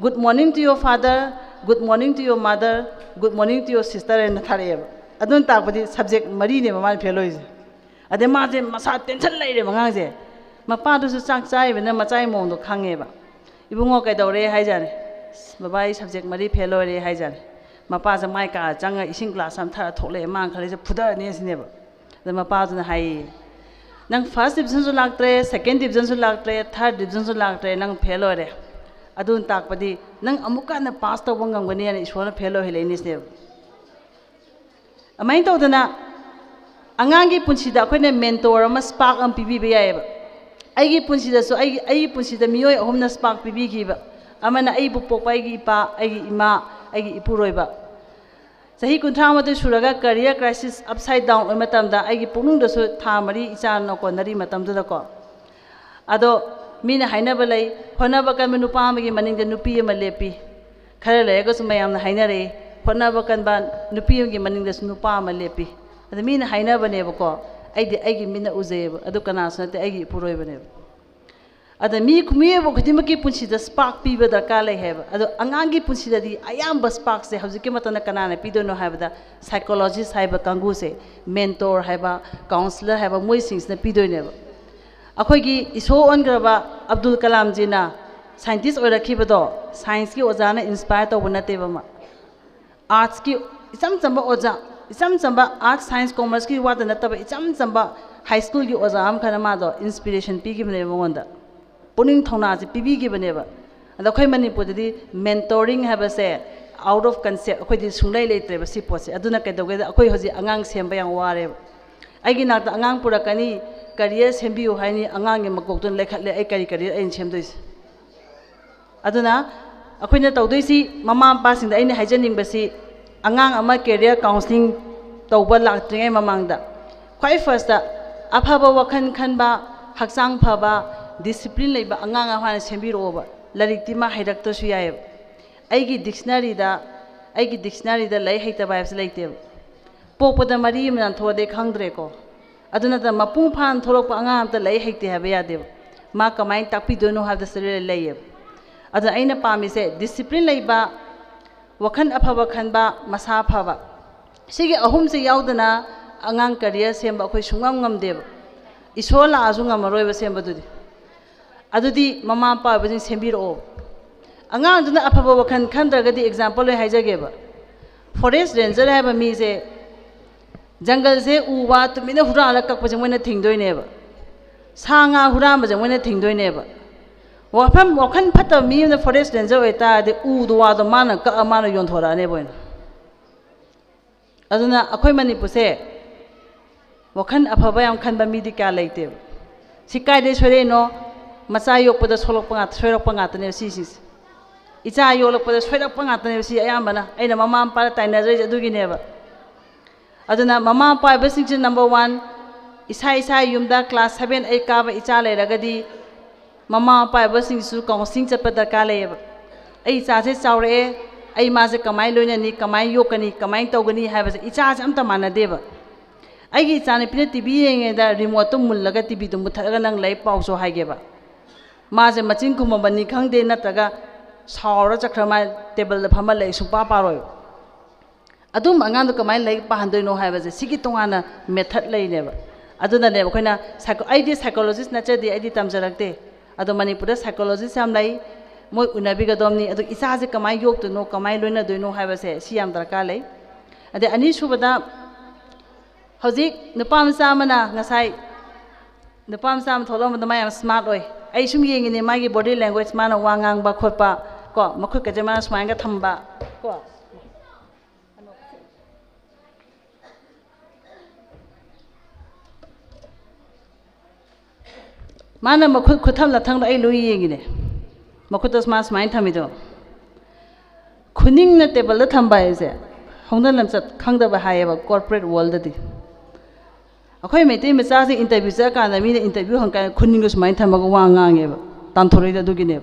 good morning to your father good morning to your mother good morning to your sister एन थारेबा अदुन ताकबदी सब्जेक्ट मरी ने ममान फेल होइसे अदे माजे मसा टेंशन लेरे मंगाजे मपादुसु चाक चाइबना मचाई मोंदो खांगेबा इबुंगो कैदौरे हाइजाने बाबाई सब्जेक्ट मरी फेल होरे हाइजाने मपाजा माइ का चंगा इसिंग क्लास हम थारा थोले मांग खलेसे फुदरने सिनेबा अदे मपाजुना हाइ नंग फर्स्ट डिवीजन सु लागत्रे सेकंड डिवीजन सु लागत्रे थर्ड डिवीजन सु लागत्रे नंग फेल होरे अदुन ताकपदी नंग अमुका न पास तौबो ngangani ani ishwana फेल होइलेनि सिनेब अमाइ तौदना आगांगी पुंसीदा अखोइने मेंटोर अमा स्पार्क अम पीबीबा यायबा आइगी पुंसीदासु आइगी पुंसीदा मियोय अहुमना स्पार्क पीबीखिबा अमना आइबु पोकपा आइगी इपा आइगी इमा आइगी इपुरोइबा सही कुंथ्रा मते Surga career crisis upside down ओइ मतमदा आइगी पुनुंगदसु था मरी इचा नको नरी मतमदको अदो मीना हाइनबा लै होनबा कन नुपा अमगी मनिंगदे नुपी अमा लेपी खरे लेगसु मयामना हाइनरे होनबा कनबा नुपी अमगी मनिंगदसु नुपा अमा लेपी अद मीना हाइनबनेबको आइगी मीना उजेब अदु कनासु नते आइगी इपुरोइबनेब अद मी खुमियेबो खदिमकी पुंसीदा स्पार्क पीबा दरकार लै हेब अदो अंगांगी पुंसीदादी अयाम स्पार्क से हजिके मतना कनाना पीदोनो हाइबदा साइकोलॉजिस्ट हाइबा कांगु से मेंटोर हाइबा काउंसलर हाइबा मोइ सिंगसना पीदोइनेब अखोइगी इसो ओनग्रबा अब्दुल कलाम जीना साइंटिस्ट ओइरखिबदो साइंस की ओजाना इंस्पायर तौब नतेबमा आर्ट्स की इचम चंबा ओजा इचम चंबा आर्ट्स साइंस कॉमर्स की वाद नतबा इचम चंबा हाई स्कूल की ओजा हम खना मादो इंस्पिरेशन पीगिबने मंगोंदा पुनिंग थौना से पीबीगिबनेबा अद अखोइ मणिपुरदि मेंटोरिंग हाबसे आउट ऑफ कंसेप्ट अखोइदि सुंगलै लेत्रेबा सि पोसे अदुना कैदोगेदा अखोइ हजि आंगांग सेंबा yang वारे आइगी नाक आंगांग पुरकनी करियर सेंबियो हाइनी आंगांग मकोक्तन लेखले आई करियर आइन सेमदोइस अदुना अखोइना तौदोइसि ममा पासिंग दा आइना हाइजनिंगबसि आंगांग अमा करियर काउंसलिंग तौबा लाक्त्रिङै ममांगदा ख्वाइ फर्स्टदा अफबा वखन खनबा हक्चांग फबा डिसिप्लिन लेबा आंगांग हाना सेंबिरोबा लारिक्ति मा हाइरक्तसु याय आइगी डिक्शनरी दा लै हैतबा हाइबस लैतेब पोकपदा मरी मन थोदे खंगद्रेको अदुना द मपुंग फान थोरकपा आंगांग अमता लै हैते हाबा यादेब मा कमाइन ताकपिदोनो हाबदा सरे लैयेब अद आइना पामिसे डिसिप्लिन लेबा वखन अफबा खनबा मसा फबा सिगे अहुम से याउदना angang career semba akhoi sungam ngamdeba isol la azu ngamroi ba semba adudi mama pa ba jing sembiro angang duna afaba wakhan khandragadi example le haijageba forest ranger ha ba mi se jungle se uwa tumina hura la kak pa jang moina thingdoi neba sanga hura ma jang moina thingdoi neba wafam wakhan phata mi na forest ranger oita de u do wa do mana ka amana yon thora ne boina aduna akhoi manipur se wakhan afaba yam khan ba mi di ka leite sikai de sore no macha yok pada solok panga soirok panga tane si icha yolok pada soirok panga tane si ayambana aina mama pa taina jai adugi neba aduna mama pa ba sing number 1 isa yumda class 7 8 ka ba icha le ragadi mama pa ba sing su counseling chat pada ka leba ai cha se chawre ai ma se kamai loina ni kamai yokani kamai togani ha ba icha am ta mana deba ai gi cha ne pine tv yenge da remote to mullaga tv to muthaga nang lai pau so haigeba माजे मचिंग कुम बनी खंगदे नतगा सावरा चक्रमा टेबल द फमा ले सुपा पारोय अदुम अंगान कमाय ले पाहंदोइनो हायबजे सिगी तोंगाना मेथड लेनेबा अदुना ने बखैना आईडी साइकोलॉजिस्ट नचदि आईडी तमजरक्ते अदो मणिपुर साइकोलॉजिस्ट याम लाई मोय उनाबि गदोमनी अदो इसाजे कमाय योक्तनो कमाय लोइना दोइनो हायबसे सियाम दरकार ले अदे अनि सुबदा हौजिक नुपामसा मना ngasai नुपामसा म थोलो म दमाय स्मार्ट ओय ai sum yengini magi body language mana wangang ba khotpa ko makhut ka jama smang ga thamba ko mana makhut khutham la thang ai lui yengine makhut asma smang thamido khuning na table la thamba ise hongda lamchat khangda ba hayeba corporate world di अखोई मेटे मचा से इंटरव्यू चा कान मी इंटरव्यू हंका खुनिंग सुमाइन थमग वा ngangeब तानथोरैदा दुगिनेब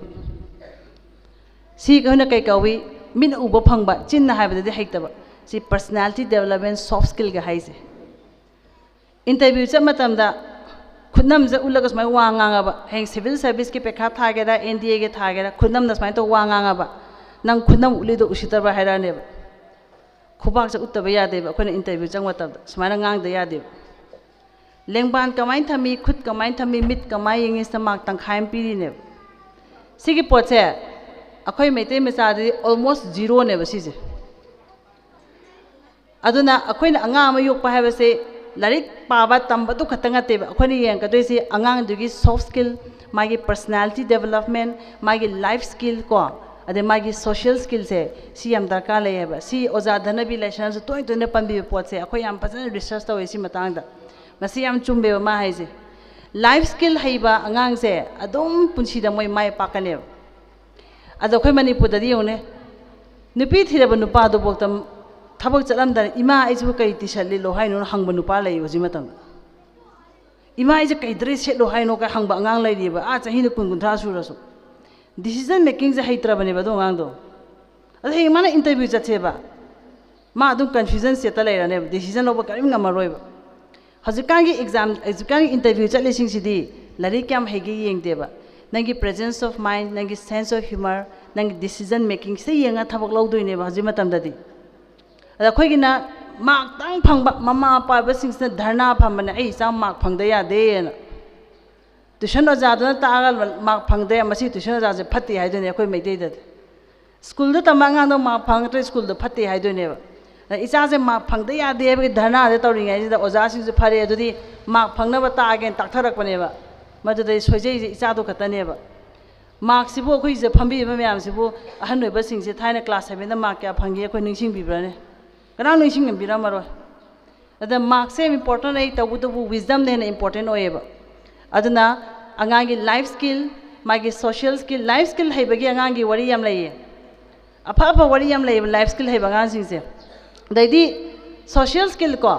सी कहना कई कवी मिन उब फंगबा चिन हाइबदि हैतबा सी पर्सनालिटी डेवलपमेंट सॉफ्ट स्किल गा हाइसे इंटरव्यू चा मतमदा खुनम ज उलग सुमाइ वा nganगबा हें सिविल सर्विस के पेखा थागेदा एनडीए के थागेदा खुनम न सुमाइ तो वा nganगबा नंग खुनम उलिदो उसितबा हैरानेब खुबाक च उतबा यादेब अखोने इंटरव्यू चंगवतब सुमाइना ngang द यादेब लेंबान कमाइन थमी खुद कमाइन थमी मित कमाइ इंग्लिश मार्क तंखाइम पीरीने सिगी पोचे अखोई मेते मचादि ऑलमोस्ट जीरो ने बसीजे अदुना अखोइन अंगा अमा योक पाहाबसे लारिक पाबा तंबा तो खतंगते अखोनि यंग कदोइसी अंगांग दुगी सॉफ्ट स्किल मागी पर्सनालिटी डेवलपमेंट मागी लाइफ स्किल को अदे मागी सोशल स्किल से सी यम दरकार लेयबा सी ओजा धनबी लेसन तोय तोय पंबी पोचे अखोय यम फजन रिसर्च तोयसी मतांगदा मसी यम चुम्बे मा हाइजे लाइफ स्किल हैबा अंगांग से अदुम पुंसीदा मोय माय पाकने अदो खै मणिपुर ददि योने नुपी थिरबा नुपा दो बोक्तम थबक चलमदा इमा आइजु कै टिशल लो हाइनो हंग नुपा लै होजि मतम इमा आइज कै ड्रेस सेट लो हाइनो का हंग अंगांग लै रिबा आ चहि न कुन कुंथरा सुरसु डिसीजन मेकिंग जे हैत्रा बने बदो अंगांग दो अदे हे माना इंटरव्यू जथेबा मा अदुम कंफ्यूजन सेट लैराने डिसीजन लोबा करिम ngamaroiba हजिकांगी एग्जाम हजिकांगी इंटरव्यू चलेसिंग सिदी लारिक क्याम हेगे येंगदेबा नंगी प्रेजेंस ऑफ माइंड नंगी सेंस ऑफ ह्यूमर नंगी डिसीजन मेकिंग से येंगा थबक लौदोइनेबा हजि मतमददी अदा खोइगिना मार्क तंग फंगबा ममा पाबा सिंगसना धरना फंबने ए सा मार्क फंगदा यादेना ट्यूशन ओजादना तागल मार्क फंगदे मसी ट्यूशन ओजाजे फत्ती हाइदोने खोइ मैदेदा स्कूल द तमांगांदो मार्क फंगत्रे स्कूल द फत्ती हाइदोनेबा इचासे मार्क फंगदे यादे है धरना दे तौरिङाइसिदा ओजासिंसु फरे अदुदि मार्क फंगनबा तागेन ताक्थरकपनेबा मदुदै सोइजै इचादो खतनेबा मार्क सिबो अखोइ जे फंबिबा मयाम सिबो अहन ओइबा सिंगसे थाइना क्लास 7 दा मार्क क्या फंगे अखोइ निंसिंग बिब्राने कना निंसिंग बिरामरो अदा मार्क से इम्पोर्टेंट है तबुतबु विजडम ने इम्पोर्टेंट ओएबा अदुना अंगांगी लाइफ स्किल मागी सोशल स्किल लाइफ स्किल हैबगी अंगांगी वरी याम लैये अफा अफा वरी याम लैये लाइफ स्किल हैबा अंगांसिंगसे दैदी सोशल स्किल को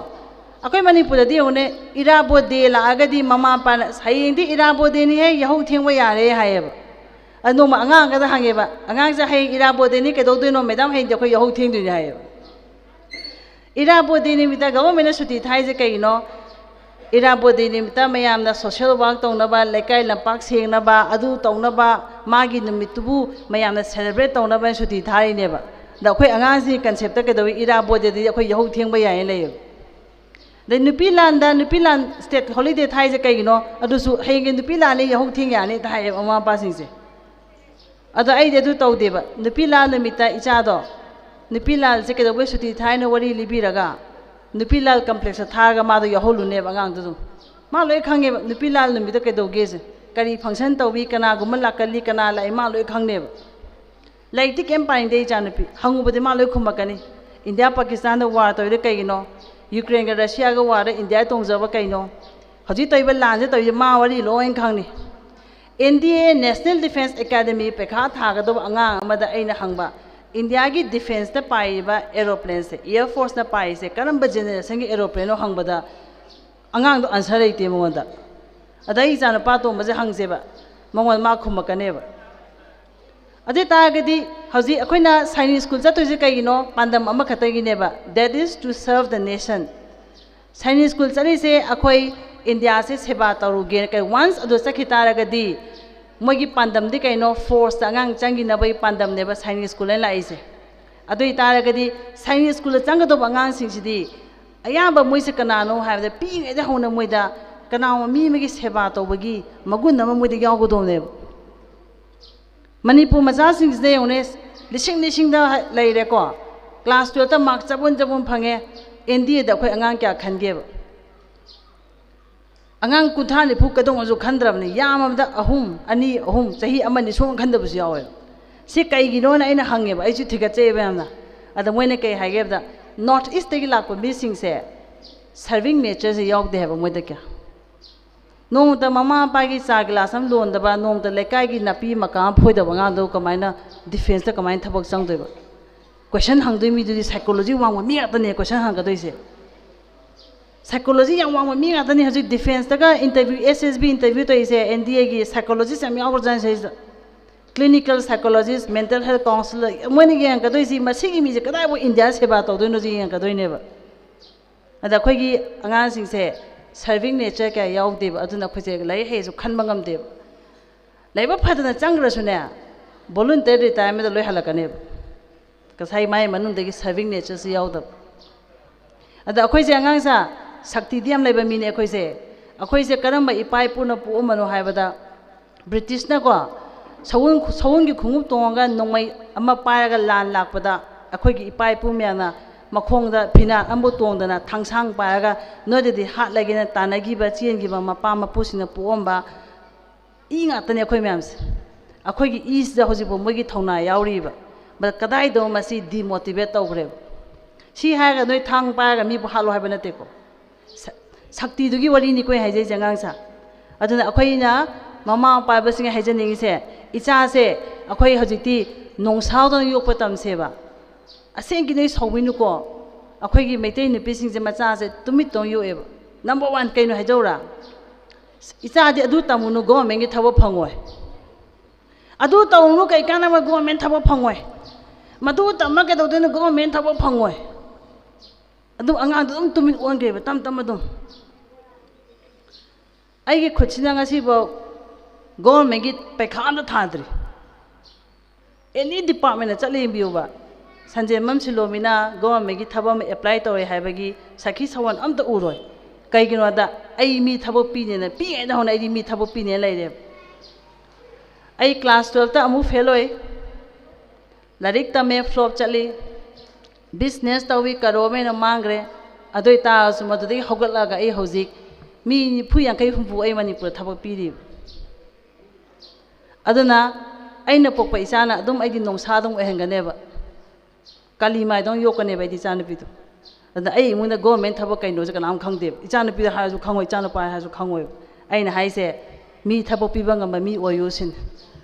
अखोई मणिपुर दी होने इराबो दे लागदी ममा पान हयेंदी इराबो देनी है यहौ थेंबो यारे हायेबा अनो अंगांग गदा हांगेबा अंगांग जा हय इराबो देनी केदौदोइनो मैडम हय देखो यहौ थेंदुनि हायेबा इराबो देनी मिता गवर्नमेंट सुटी थाइजे कइनो इराबो देनी मिता मयामना सोशल वर्क तौनबा लेकाय लंपाक सेंगनबा अदु तौनबा मागी नुमितुबु मयामना सेलिब्रेट तौनबा सुटी थाइनेबा दा अखोई अंगांसी कंसेप्ट कदौ इराबो देदी अखोई यहौ थेंबा याय लैयो ꯗꯩ ꯅꯨꯄꯤ ꯂꯥꯟ ꯁ꯭ꯇꯦꯠ ꯍꯣꯂꯤꯗꯦ ꯊꯥꯏꯁꯦ ꯀꯩꯒꯤꯅꯣ ꯑꯗꯨꯁꯨ ꯍꯌꯦꯡꯒꯤ ꯅꯨꯄꯤ ꯂꯥꯟꯅꯤ ꯌꯥꯍꯧ ꯊꯦꯡ ꯌꯥꯅꯤ ꯍꯥꯏꯌꯦꯕ ꯃꯃꯥ ꯃꯄꯥꯁꯤꯡꯁꯦ ꯑꯗꯣ ꯑꯩꯗꯤ ꯑꯗꯨ ꯇꯧꯗꯦꯕ ꯅꯨꯄꯤ ꯂꯥꯟ ꯅꯨꯃꯤꯠꯇ ꯏꯆꯥꯗꯣ ꯅꯨꯄꯤ ꯂꯥꯟꯁꯦ ꯀꯩꯗꯧꯕꯩ ꯁꯨꯇꯤ ꯊꯥꯏꯅ ꯋꯥꯔꯤ ꯂꯤꯕꯤꯔꯒ ꯅꯨꯄꯤ ꯂꯥꯟ ꯀꯝꯄ꯭ꯂꯦꯛꯁꯇ ꯊꯥꯔꯒ ꯃꯥꯗꯣ ꯌꯥꯎꯍꯜꯂꯨꯅꯦꯕ ꯑꯉꯥꯡꯗꯣ ꯑꯗꯨꯝ ꯃꯥ ꯂꯣꯏ ꯈꯪꯉꯦꯕ ꯅꯨꯄꯤ ꯂꯥꯟ ꯅꯨꯃꯤꯠꯇ ꯀꯩꯗꯧꯒꯦꯁꯦ ꯀꯔꯤ ꯐꯪꯁꯟ ꯇꯧꯕꯤ ꯀꯅꯥꯒꯨꯝꯕ ꯂꯥꯛꯀꯜꯂꯤ ꯀꯅꯥ ꯂꯥꯛꯏ ꯃꯥ ꯂꯣꯏ ꯈꯪꯅꯦꯕ ꯂꯥꯏꯔꯤꯛꯇꯤ ꯀꯩꯝ ꯄꯥꯅꯤꯡꯗꯦ ꯏꯆꯥꯅꯨꯄꯤ ꯍꯪꯉꯨꯕꯗꯤ ꯃꯥ ꯂꯣꯏ ꯈꯨꯝꯃꯛꯀꯅꯤ ꯏꯟꯗꯤꯌꯥ ꯄꯥꯀꯤꯁꯇꯥꯟꯗ ꯋꯥꯔ ꯇꯧꯔꯤꯗꯣ ꯀꯩꯒꯤꯅꯣ ꯌꯨꯀ꯭ꯔꯦꯟꯒ ꯔꯁꯤꯌꯥꯒ ꯋꯥꯔꯗ ꯏꯟꯗꯤꯌꯥ ꯇꯣꯡꯖꯕ ꯀꯩꯅꯣ ꯍꯧꯖꯤꯛ ꯇꯧꯔꯤꯕ ꯂꯥꯟꯁꯦ ꯇꯧꯔꯤꯁꯦ ꯃꯥ ꯋꯥꯔꯤ ꯂꯣꯏ ꯈꯪꯅꯤ NDA ꯅꯦꯁꯅꯦꯜ ꯗꯤꯐꯦꯟꯁ ꯑꯦꯀꯥꯗꯃꯤ ꯄꯩꯈꯥ ꯊꯥꯒꯗꯕ ꯑꯉꯥꯡ ꯑꯃꯗ ꯑꯩꯅ ꯍꯪꯕ ꯏꯟꯗꯤꯌꯥꯒꯤ ꯗꯤꯐꯦꯟꯁꯇ ꯄꯥꯏꯔꯤꯕ ꯑꯦꯔꯣꯄ꯭ꯂꯦꯟꯁꯦ ꯏꯌꯔ ꯐꯣꯔꯁꯅ ꯄꯥꯏꯔꯤꯁꯦ ꯀꯔꯝꯕ ꯖꯦꯅꯦꯔꯦꯁꯟꯒꯤ ꯑꯦꯔꯣꯄ꯭ꯂꯦꯟꯅꯣ ꯍꯪꯕꯗ ꯑꯉꯥꯡꯗꯣ ꯑꯟꯁꯔ ꯂꯩꯇꯦ ꯃꯉꯣꯟꯗ ꯑꯗ ꯑꯩ ꯏꯆꯥꯅꯨꯄꯥ ꯇꯣꯝꯕꯁꯦ ꯍꯪꯁꯦꯕ ꯃꯉꯣꯟꯗ ꯃꯥ ꯈꯨꯝꯃꯛꯀꯅꯦꯕ ꯑꯗꯨ ꯑꯣꯏꯇꯥꯔꯒꯗꯤ ꯍꯧꯖꯤꯛ ꯑꯩꯈꯣꯏꯅ ꯁꯥꯏꯅꯤꯛ ꯁ꯭ꯀꯨꯜ ꯆꯠꯇꯣꯏꯁꯦ ꯀꯩꯒꯤꯅꯣ ꯄꯥꯟꯗꯝ ꯑꯃꯈꯛꯇꯒꯤꯅꯦꯕ ꯗꯦꯠ ꯏꯁ ꯇꯨ ꯁꯔቭ ꯗ ꯅꯦꯁꯟ ꯁꯥꯏꯅꯤꯛ ꯁ꯭ꯀꯨꯜ ꯆꯠꯂꯤꯁꯦ ꯑꯩꯈꯣꯏ ꯏꯟꯗꯤꯌꯥꯁꯦ ꯁꯦꯕꯥ ꯇꯧꯔꯨꯒꯦ ꯀꯩ ꯋꯥꯟꯁ ꯑꯗꯨ ꯆꯠꯈꯤ ꯇꯥꯔꯒꯗꯤ ꯃꯣꯏꯒꯤ ꯄꯥꯟꯗꯝꯗꯤ ꯀꯩꯅꯣ ꯐꯣꯔꯁꯇ ꯑꯉꯥꯡ ꯆꯪꯈꯤꯅꯕꯒꯤ ꯄꯥꯟꯗꯝꯅꯦꯕ ꯁꯥꯏꯅꯤꯛ ꯁ꯭ꯀꯨꯜꯅ ꯂꯥꯛꯏꯁꯦ ꯑꯗꯨ ꯑꯣꯏꯇꯥꯔꯒꯗꯤ ꯁꯥꯏꯅꯤꯛ ꯁ꯭ꯀꯨꯜꯗ ꯆꯪꯒꯗꯧꯕ ꯑꯉꯥꯡꯁꯤꯡꯁꯤꯗꯤ ꯑꯌꯥꯝꯕ ꯃꯣꯏꯁꯦ ꯀꯅꯥꯅꯣ ꯍꯥꯏꯕꯗ ꯄꯤꯛꯏꯉꯩꯗ ꯍꯧꯅ ꯃꯣꯏꯗ ꯀꯅꯥꯒꯨꯝꯕ ꯃꯤ ꯑꯃꯒꯤ ꯁꯦꯕꯥ ꯇꯧꯕꯒꯤ ꯃꯒꯨꯟ ꯑꯃ ꯃꯣꯏꯗ ꯌꯥꯎꯒꯗꯧꯅꯦꯕ ꯃꯅꯤꯄꯨꯔ ꯃꯆꯥꯁꯤꯡꯁꯤꯗ ꯌꯦꯡꯉꯨꯅꯦ ꯂꯤꯁꯤꯡꯗ ꯂꯩꯔꯦꯀꯣ ꯀ꯭ꯂꯥꯁ 12ꯇ ꯃꯥꯔꯛ ꯆꯕꯨꯟ ꯐꯪꯉꯦ NDAꯗ ꯑꯩꯈꯣꯏ ꯑꯉꯥꯡ ꯀꯌꯥ ꯈꯟꯒꯦꯕ ꯑꯉꯥꯡ 30 ꯅꯤꯐꯨ ꯀꯩꯗꯧꯉꯁꯨ ꯈꯟꯗ꯭ꯔꯕꯅꯤ ꯌꯥꯝꯃꯕꯗ 2 ꯆꯍꯤ ꯑꯃꯅꯤ ꯁꯨꯡꯈꯟ ꯈꯟꯗꯕꯁꯨ ꯌꯥꯎꯋꯦꯕ ꯁꯤ ꯀꯩꯒꯤꯅꯣꯅ ꯑꯩꯅ ꯍꯪꯉꯦꯕ ꯑꯩꯁꯨ ꯊꯤꯒꯠꯆꯩꯑꯕ ꯌꯥꯝꯅ ꯑꯗ ꯃꯣꯏꯅ ꯀꯩ ꯍꯥꯏꯒꯦꯕꯗ ꯅꯣꯔꯠ ꯏꯁꯇꯒꯤ ꯂꯥꯛꯄ ꯃꯤꯁꯤꯡꯁꯦ ꯁꯔꯚꯤꯡ ꯅꯦꯆꯔꯁꯦ ꯌꯥꯎꯗꯦ ꯍꯥꯏꯕ ꯃꯣꯏꯗ ꯀꯌꯥ ꯅꯣꯡꯃꯇ ꯃꯃꯥ ꯃꯄꯥꯒꯤ ꯆꯥ ꯒꯤꯂꯥꯁ ꯑꯃ ꯂꯣꯟꯗꯕ ꯅꯣꯡꯃꯇ ꯂꯩꯀꯥꯏꯒꯤ ꯅꯥꯄꯤ ꯃꯀꯥ ꯑꯃ ꯐꯣꯏꯗꯕ ꯑꯉꯥꯡꯗꯣ ꯀꯃꯥꯏꯅ ꯗꯤꯐꯦꯟꯁꯇ ꯀꯃꯥꯏꯅ ꯊꯕꯛ ꯆꯪꯗꯣꯏꯕ ꯀꯣꯏꯁꯟ ꯍꯪꯗꯣꯏ ꯃꯤꯗꯨꯗꯤ ꯁꯥꯏꯀꯣꯂꯣꯖꯤ ꯋꯥꯡꯕ ꯃꯤ ꯉꯥꯛꯇꯅꯦ ꯀꯣꯏꯁꯟ ꯍꯪꯒꯗꯣꯏꯁꯦ ꯁꯥꯏꯀꯣꯂꯣꯖꯤ ꯌꯥꯝ ꯋꯥꯡꯕ ꯃꯤ ꯉꯥꯛꯇꯅꯤ ꯍꯧꯖꯤꯛ ꯗꯤꯐꯦꯟꯁꯇꯒ ꯏꯟꯇꯔꯚ꯭ꯌꯨ SSB ꯏꯟꯇꯔꯚ꯭ꯌꯨ ꯇꯧꯔꯤꯁꯦ NDAꯒꯤ ꯁꯥꯏꯀꯣꯂꯣꯖꯤꯁ ꯌꯥꯝ ꯌꯥꯎꯈ꯭ꯔꯖꯥꯠꯅꯤ ꯁꯤꯗ clinical psychologist mental health counsellor ꯃꯣꯏꯅ ꯌꯦꯡꯉꯛꯀꯗꯣꯏꯁꯤ ꯃꯁꯤꯒꯤ ꯃꯤꯁꯦ ꯀꯗꯥꯏꯐꯥꯎ ꯏꯟꯗꯤꯌꯥ ꯁꯦꯕꯥ ꯇꯧꯗꯣꯏꯅꯣꯁꯤ ꯌꯦꯡꯉꯛꯀꯗꯣꯏꯅꯦꯕ ꯑꯗ ꯑꯩꯈꯣꯏꯒꯤ ꯑꯉꯥꯡꯁꯤꯡꯁꯦ ꯁꯔꯚꯤꯡ ꯅꯦꯆꯔ ꯀꯌꯥ ꯌꯥꯎꯗꯦꯕ ꯑꯗꯨꯅ ꯑꯩꯈꯣꯏꯁꯦ ꯂꯥꯏꯔꯤꯛ ꯍꯩꯁꯨ ꯈꯟꯕ ꯉꯝꯗꯦꯕ ꯂꯥꯏꯕꯛ ꯐꯗꯅ ꯆꯪꯈ꯭ꯔꯁꯨꯅꯦ ꯚꯣꯂꯨꯟꯇꯔꯤ ꯔꯤꯇꯥꯌꯔꯃꯦꯟꯗ ꯂꯣꯏ ꯍꯜꯂꯛꯀꯅꯦꯕ ꯉꯁꯥꯏ ꯃꯥꯏ ꯃꯅꯨꯡꯗꯒꯤ ꯁꯔꯚꯤꯡ ꯅꯦꯆꯔꯁꯤ ꯌꯥꯎꯗꯕ ꯑꯗ ꯑꯩꯈꯣꯏꯁꯦ ꯑꯉꯥꯡꯁꯦ ꯁꯛꯇꯤꯗꯤ ꯌꯥꯝ ꯂꯩꯕ ꯃꯤꯅꯦ ꯑꯩꯈꯣꯏꯁꯦ ꯀꯔꯝꯕ ꯏꯄꯥ ꯏꯄꯨꯅ ꯄꯣꯛꯑꯝꯕꯅꯣ ꯍꯥꯏꯕꯗ ꯕ꯭ꯔꯤꯇꯤꯁꯅꯀꯣ ꯁꯎꯟꯒꯤ ꯈꯣꯡꯎꯞ ꯇꯣꯡꯉꯒ ꯅꯣꯡꯃꯩ ꯑꯃ ꯄꯥꯏꯔꯒ ꯂꯥꯟ ꯂꯥꯛꯄꯗ ꯑꯩꯈꯣꯏꯒꯤ ꯏꯄꯥ ꯏꯄꯨ ꯃꯌꯥꯝꯅ ꯃꯈꯣꯡꯗ ꯐꯤꯅꯥꯠ ꯑꯃꯕꯨ ꯇꯣꯡꯗꯅ ꯊꯥꯡꯁꯥꯡ ꯄꯥꯏꯔꯒ ꯅꯣꯏꯗꯗꯤ ꯍꯥꯠꯂꯒꯦꯅ ꯇꯥꯟꯅꯈꯤꯕ ꯆꯦꯟꯈꯤꯕ ꯃꯄꯥ ꯃꯄꯨꯁꯤꯡꯅ ꯄꯣꯛꯑꯝꯕ ꯏ ꯉꯥꯛꯇꯅꯦ ꯑꯩꯈꯣꯏ ꯃꯌꯥꯝꯁꯦ ꯑꯩꯈꯣꯏꯒꯤ ꯏꯁꯤꯗ ꯍꯧꯖꯤꯛꯐꯥꯎ ꯃꯣꯏꯒꯤ ꯊꯧꯅꯥ ꯌꯥꯎꯔꯤꯕ ꯀꯗꯥꯏꯗꯣ ꯃꯁꯤ ꯗꯤꯃꯣꯇꯤꯚꯦꯠ ꯇꯧꯈ꯭ꯔꯦꯕ ꯁꯤ ꯍꯥꯏꯔꯒ ꯅꯣꯏ ꯊꯥꯡ ꯄꯥꯏꯔꯒ ꯃꯤꯕꯨ ꯍꯥꯠꯂꯣ ꯍꯥꯏꯕ ꯅꯠꯇꯦꯀꯣ ꯁꯛꯇꯤꯗꯨꯒꯤ ꯋꯥꯔꯤꯅꯤꯀꯣ ꯍꯥꯏꯖꯩꯁꯦ ꯑꯉꯥꯡꯁꯦ ꯑꯗꯨꯅ ꯑꯩꯈꯣꯏꯅ ꯃꯃꯥ ꯃꯄꯥ ꯍꯥꯏꯕꯁꯤꯡꯅ ꯍꯥꯏꯖꯅꯤꯡꯉꯤꯁꯦ ꯏꯆꯥꯁꯦ ꯑꯩꯈꯣꯏ ꯍꯧꯖꯤꯛꯇꯤ ꯅꯣꯡꯁꯥꯎꯗꯅ ꯌꯣꯛꯄ ꯇꯝꯁꯦꯕ ꯑꯁꯦꯡꯀꯤ ꯅꯣꯏ ꯁꯧꯕꯤꯅꯨꯀꯣ ꯑꯩꯈꯣꯏꯒꯤ ꯃꯩꯇꯩ ꯅꯨꯄꯤꯁꯤꯡꯁꯦ ꯃꯆꯥꯁꯦ ꯇꯨꯃꯤꯠꯇꯧ ꯌꯣꯛꯑꯦꯕ ꯅꯝꯕꯔ 1 ꯀꯩꯅꯣ ꯍꯥꯏꯖꯧꯔꯥ ꯏꯆꯥꯗꯤ ꯑꯗꯨ ꯇꯝꯃꯨꯅꯨ ꯒꯣꯚꯔꯟꯃꯦꯟꯠꯒꯤ ꯊꯕꯛ ꯐꯪꯉꯣꯏ ꯑꯗꯨ ꯇꯧꯅꯨ ꯀꯩ ꯀꯥꯟꯅꯕ ꯒꯣꯚꯔꯟꯃꯦꯟꯠ ꯊꯕꯛ ꯐꯪꯉꯣꯏ ꯃꯗꯨ ꯇꯝꯃ ꯀꯩꯗꯧꯗꯣꯏꯅꯣ ꯒꯣꯚꯔꯟꯃꯦꯟꯠ ꯊꯕꯛ ꯐꯪꯉꯣꯏ ꯑꯗꯨꯝ ꯑꯉꯥꯡꯗꯣ ꯑꯗꯨꯝ ꯇꯨꯃꯤꯠ ꯑꯣꯟꯈ꯭ꯔꯦꯕ ꯇꯝ ꯑꯗꯨꯝ ꯑꯩꯒꯤ ꯈꯨꯠꯁꯤꯅ ꯉꯁꯤꯐꯥꯎ ꯒꯣꯚꯔꯟꯃꯦꯟꯠꯒꯤ ꯄꯩꯈꯥ ꯑꯝꯇ ꯊꯥꯗ꯭ꯔꯤ ꯑꯦꯅꯤ ꯗꯤꯄꯥꯔꯠꯃꯦꯟꯠꯗ ꯆꯠꯂ ꯌꯦꯡꯕꯤꯌꯨꯕ ꯁꯟꯖꯦꯟꯕꯝ ꯁꯤꯂꯣꯃꯤꯅ ꯒꯣꯚꯔꯟꯃꯦꯟꯠꯒꯤ ꯊꯕꯛ ꯑꯃ ꯑꯦꯄ꯭ꯂꯥꯏ ꯇꯧꯔꯦ ꯍꯥꯏꯕꯒꯤ ꯁꯈꯤ ꯁꯋꯥꯟ ꯑꯝꯇ ꯎꯔꯣꯏ ꯀꯩꯒꯤꯅꯣꯗ ꯑꯩ ꯃꯤ ꯊꯕꯛ ꯄꯤꯅꯦꯅ ꯄꯤꯛꯏꯉꯩꯗ ꯍꯧꯅ ꯑꯩꯗꯤ ꯃꯤ ꯊꯕꯛ ꯄꯤꯅꯦꯅ ꯂꯩꯔꯦꯕ ꯑꯩ ꯀ꯭ꯂꯥꯁ 12ꯇ ꯑꯃꯨꯛ ꯐꯦꯜ ꯑꯣꯏ ꯂꯥꯏꯔꯤꯛ ꯇꯝꯃꯦ ꯐ꯭ꯂꯣꯞ ꯆꯠꯂꯤ ꯕꯤꯖꯤꯅꯦꯁ ꯇꯧꯏ ꯀꯔꯣꯔ ꯃꯥꯡꯈ꯭ꯔꯦ ꯑꯗꯨ ꯑꯣꯏꯇꯥꯔꯁꯨ ꯃꯗꯨꯗꯒꯤ ꯍꯧꯒꯠꯂꯒ ꯑꯩ ꯍꯧꯖꯤꯛ ꯃꯤ 40-50 ꯑꯩ ꯃꯅꯤꯄꯨꯔꯗ ꯊꯕꯛ ꯄꯤꯔꯤꯕ ꯑꯗꯨꯅ ꯑꯩꯅ ꯄꯣꯛꯄ ꯏꯆꯥꯅ ꯑꯗꯨꯝ ꯑꯩꯗꯤ ꯅꯣꯡꯁꯥ ꯑꯗꯨꯝ ꯑꯣꯏꯍꯟꯒꯅꯦꯕ ꯀꯥꯂꯤꯃꯥꯏꯗꯧ ꯌꯣꯛꯀꯅꯦꯕ ꯑꯩꯗꯤ ꯏꯆꯥꯅꯨꯄꯤꯗꯣ ꯑꯗꯨꯅ ꯑꯩ ꯏꯃꯨꯡꯗ ꯒꯣꯚꯔꯟꯃꯦꯟꯠ ꯊꯕꯛ ꯀꯩꯅꯣꯁꯦ ꯀꯅꯥꯝ ꯈꯪꯗꯦꯕ ꯏꯆꯥꯅꯨꯄꯤꯗ ꯍꯥꯏꯔꯁꯨ ꯈꯪꯉꯣꯏ ꯏꯆꯥꯅꯨꯄꯥ ꯍꯥꯏꯔꯁꯨ ꯈꯪꯉꯣꯏꯕ ꯑꯩꯅ ꯍꯥꯏꯁꯦ ꯃꯤ ꯊꯕꯛ ꯄꯤꯕ ꯉꯝꯕ ꯃꯤ ꯑꯣꯏꯌꯨ ꯁꯤꯅꯤ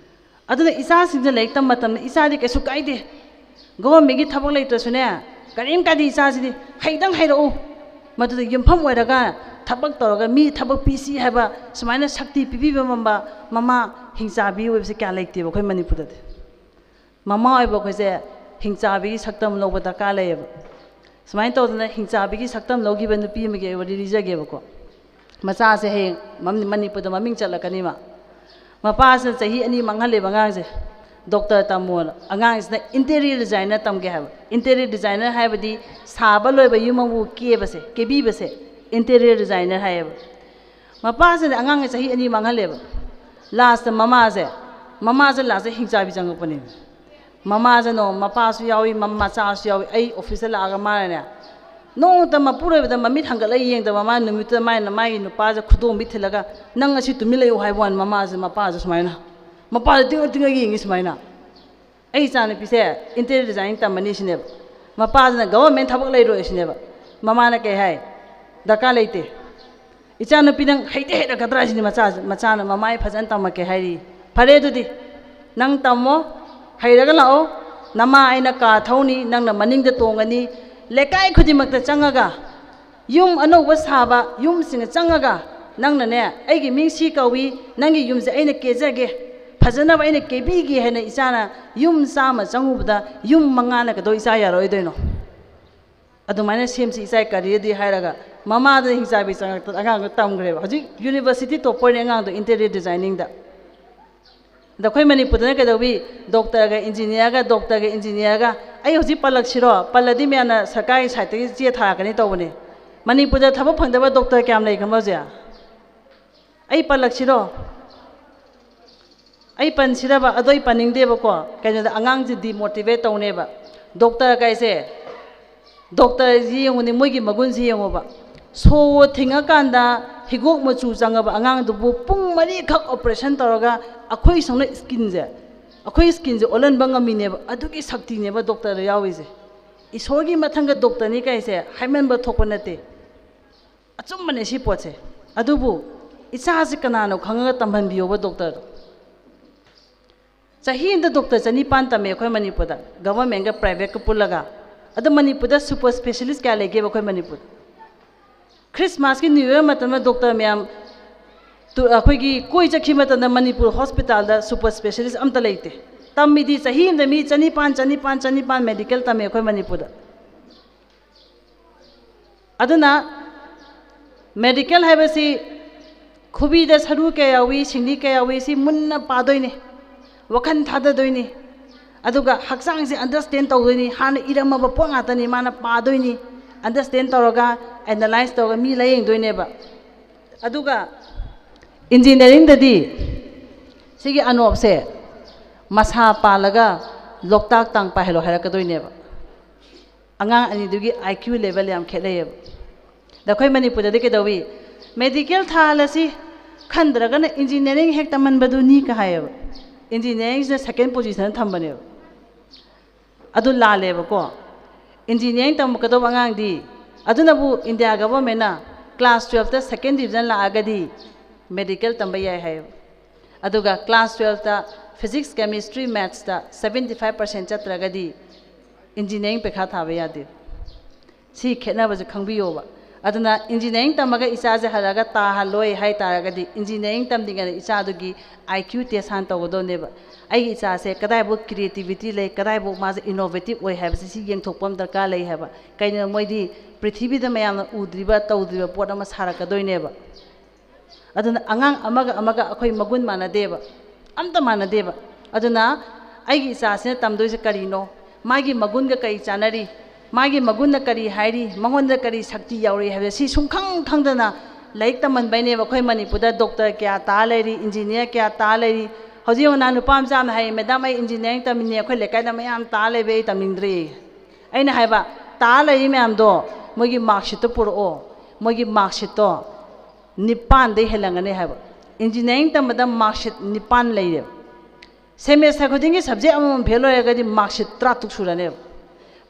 ꯑꯗꯨꯅ ꯏꯆꯥꯁꯤꯡꯁꯦ ꯂꯥꯏꯔꯤꯛ ꯇꯝꯕ ꯃꯇꯝꯗ ꯏꯆꯥꯗꯤ ꯀꯩꯁꯨ ꯀꯥꯏꯗꯦ ꯒꯣꯚꯔꯟꯃꯦꯟꯠꯒꯤ ꯊꯕꯛ ꯂꯩꯇ꯭ꯔꯁꯨꯅꯦ ꯀꯔꯤꯝ ꯀꯥꯏꯗꯦ ꯏꯆꯥꯁꯤꯗꯤ ꯍꯩꯗꯪ ꯍꯩꯔꯛꯎ ꯃꯗꯨꯗ ꯌꯨꯝꯐꯝ ꯑꯣꯏꯔꯒ ꯊꯕꯛ ꯇꯧꯔꯒ ꯃꯤ ꯊꯕꯛ ꯄꯤꯁꯤ ꯍꯥꯏꯕ ꯁꯨꯃꯥꯏꯅ ꯁꯛꯇꯤ ꯄꯤꯕꯤꯕ ꯉꯝꯕ ꯃꯃꯥ ꯍꯤꯡꯆꯥꯕꯤ ꯑꯣꯏꯕꯁꯦ ꯀꯌꯥ ꯂꯩꯇꯦꯕ ꯑꯩꯈꯣꯏ ꯃꯅꯤꯄꯨꯔꯗꯗꯤ ꯃꯃꯥ ꯑꯣꯏꯕ ꯑꯩꯈꯣꯏꯁꯦ ꯍꯤꯡꯆꯥꯕꯤꯒꯤ ꯁꯛꯇꯝ ꯂꯧꯕ ꯗꯔꯀꯥꯔ ꯂꯩꯌꯦꯕ ꯁꯨꯃꯥꯏꯅ ꯇꯧꯗꯅ ꯍꯤꯡꯆꯥꯕꯤꯒꯤ ꯁꯛꯇꯝ ꯂꯧꯈꯤꯕ ꯅꯨꯄꯤ ꯑꯃꯒꯤ ꯑꯩ ꯋꯥꯔꯤ ꯂꯤꯖꯒꯦꯕꯀꯣ ꯃꯆꯥꯁꯦ ꯍꯌꯦꯡ ꯃꯅꯤꯄꯨꯔꯗ ꯃꯃꯤꯡ ꯆꯠꯂꯛꯀꯅꯤ ꯃꯄꯥꯁꯤꯅ ꯆꯍꯤ 2 ꯃꯥꯡꯍꯜꯂꯦꯕ ꯑꯉꯥꯡꯁꯦ ꯗꯣꯛꯇꯔ ꯇꯝꯃꯣꯅ ꯑꯉꯥꯡꯁꯤꯅ ꯏꯟꯇꯦꯔꯤꯌꯔ ꯗꯤꯖꯥꯏꯅꯔ ꯇꯝꯒꯦ ꯍꯥꯏꯕ ꯏꯟꯇꯦꯔꯤꯌꯔ ꯗꯤꯖꯥꯏꯅꯔ ꯍꯥꯏꯕꯗꯤ ꯁꯥꯕ ꯂꯣꯏꯕ ꯌꯨꯝ ꯑꯃꯕꯨ ꯀꯦꯕꯁꯦ ꯀꯦꯕꯤꯕꯁꯦ इंटीरियर डिजाइनर है मपासे अंगांग चाही अनी मांगलेब लास्ट ममासे लास्ट हिंचाबी चंगपने ममासे नो मपासु यावी मचासु यावी आई ऑफिस लागा मारने नोंत मपुरबद ममित हंगल येंग ममा नुमित माई नुपासे खुदोंबी थिलगा नंग असि तुमिलयो हाइबोन ममासे मपासे सुमाइना मपासे तिंग तिंग येंगी सुमाइना आई चाने पिसे इंटीरियर डिजाइन तमनी सिनेब मपासे गवर्नमेंट थबक लेरो सिनेब ममाना के हाय दरकार लेते इचा नुपी नंग हेते हेदगद्रा सिने मचाना ममाई फजन तमके हाइरी फरे दुदी नंग तमो हैरगा लाओ नमा आइना का थौनी नंगना मनिंग द तोंगनी लेकाय खुदिमक चंगागा युम अनौब साबा युम सिंग चंगागा नंगना ने आइगी मिंग सी कौवी नंगी युम से आइना केजगे फजनब आइना केबीगी हैना इचाना युम सामा चंगुबदा युम मंगाना कदो इचा यारोइदोइनो अदुमाइना सेमसी इचा करियदि हायरगा ममाद हिसाबी चंगक अगांग तमग्रेब हजि यूनिवर्सिटी टॉपर अंगांग दो इंटीरियर डिजाइनिंग दा दखोई मणिपुर कदवी डॉक्टर इंजीनियर आई हूँ पलक्सीरो पलदी मैंने सरकारी साइड चे थाकनी तौबने मणिपुर थबक फंदब डॉक्टर क्या लेखजे आई पलक्सीरो आई पनसीरब अदोई पनिंगदेबको कहीं आगाम से डिमोटिवेट तौनेब डॉक्टर कैसे डॉक्टर येंगुने मोगी मगुन से येंगोब सो थिंगकान हिगोक मचू चंगब आगांगदुबु पुंग मरी खक ऑपरेशन तौरगा अखोई संग स्किन से ओलनब ngamiनेब अदुगी शक्तिनेब डॉक्टर याविसे इसोरगी मथंग डॉक्टर नि कैसे हाइमनब थोप नते अचुमने सी पोचे अदुबु इचा से कनानो खंगा तंभन बियोब डॉक्टर चाही इंद डॉक्टर चनिपान तमे अखोई मणिपुर गवर्नमेंट का प्राइवेट का पुलगा अद मणिपुर सुपर स्पेशलिस्ट क्या लेगे अखोई मणिपुर क्रिसमस की न्यू ईयर मतलब डॉक्टर मैम तो अखोई कोई चखी मतलब मणिपुर हॉस्पिटल सुपर स्पेशलिस्ट अमत लेते तमीदी चाही मी चनिपान मेडिकल तमे अखोई मणिपुर अदुना मेडिकल है खुबीद सरू क्या यावी सिंगली क्या यावी सी मुन्ना पादोइने वखन थादोइने अदुगा हक्सांग से अंडरस्टैंड तौदोइने हान इरमब पोंग आतनी माना पादोइने अंडरस्टैंड तौरगा एनालाइज तौरगा मी लायेंगदोइनेबा अदुगा इंजीनियरिंग ददी सिगी अनोप से मसा पालगा लोकताक तांग पाहेलो हैरकदोइनेबा अंगांग अनिदुगी आईक्यू लेवल याम खेलेब दखोई मणिपुर दे केदवी मेडिकल थालसी खंद्रगन इंजीनियरिंग हेक तमनबदु नी कहायब इंजीनियरिंग से सेकंड पोजीशन थंबनेब अदु लालेबको इंजीनियरिंग तमकदो अंगांगदी अदुनबु इंडिया गवर्नमेंट क्लास 12 ता सेकंड डिवीजन लागदी मेडिकल तंब याय है अदुगा क्लास 12 ता फिजिक्स केमिस्ट्री मैथ्स ता 75% चत्रगदी इंजीनियरिंग पेखा थाबे यादे सी खेनाबजे खंबियोबा अदुना इंजीनियरिंग तमगा इचाजे हरागा ताहलोय हाय तारगदी इंजीनियरिंग तमदिंगा इचादुगी आईक्यू टेस्ट हान तवदोनेबा आई इचासे कदाइबो क्रिएटिविटी ले कदाइबो माजे इनोवेटिव ओय हायबसे सी येंथोकपम दरकार ले हायबा कइनो मोइदी पृथ्वीदा मयामना उद्रिबा तौद्रिबा पोट अमा सारकदोइनेबा अदुना अंगांग अमगा अखोई मगुन मानदेबा अमता मानदेबा अदुना आइगी इचासे तमदोइसे करिनो मागी मगुनगा कई चानरी मागी मगुन करी हायरी मंगोंद करी शक्ति यावरी हायबे सी सुंखंग खंगदना लाइक तमनबैनेबा अखोई मणिपुरदा डॉक्टर क्या ता लेरी इंजीनियर क्या ता लेरी हौजी ओना नुपाम जाम हाय मैडम आई इंजीनियरिंग तमिने अखोई लेकायदा मयाम ता लेबे तमिंद्री अइना हायबा ता लेरी मैम दो मोगी मार्कशीट पुरो मोगी मार्कशीट तो निपान दे हेलंगने हायबा इंजीनियरिंग तमदा मार्कशीट निपान लेरे सेमेस्टर खुदिंगी सब्जेक्ट अमम फेल होयगदी मार्कशीट 30 सुरने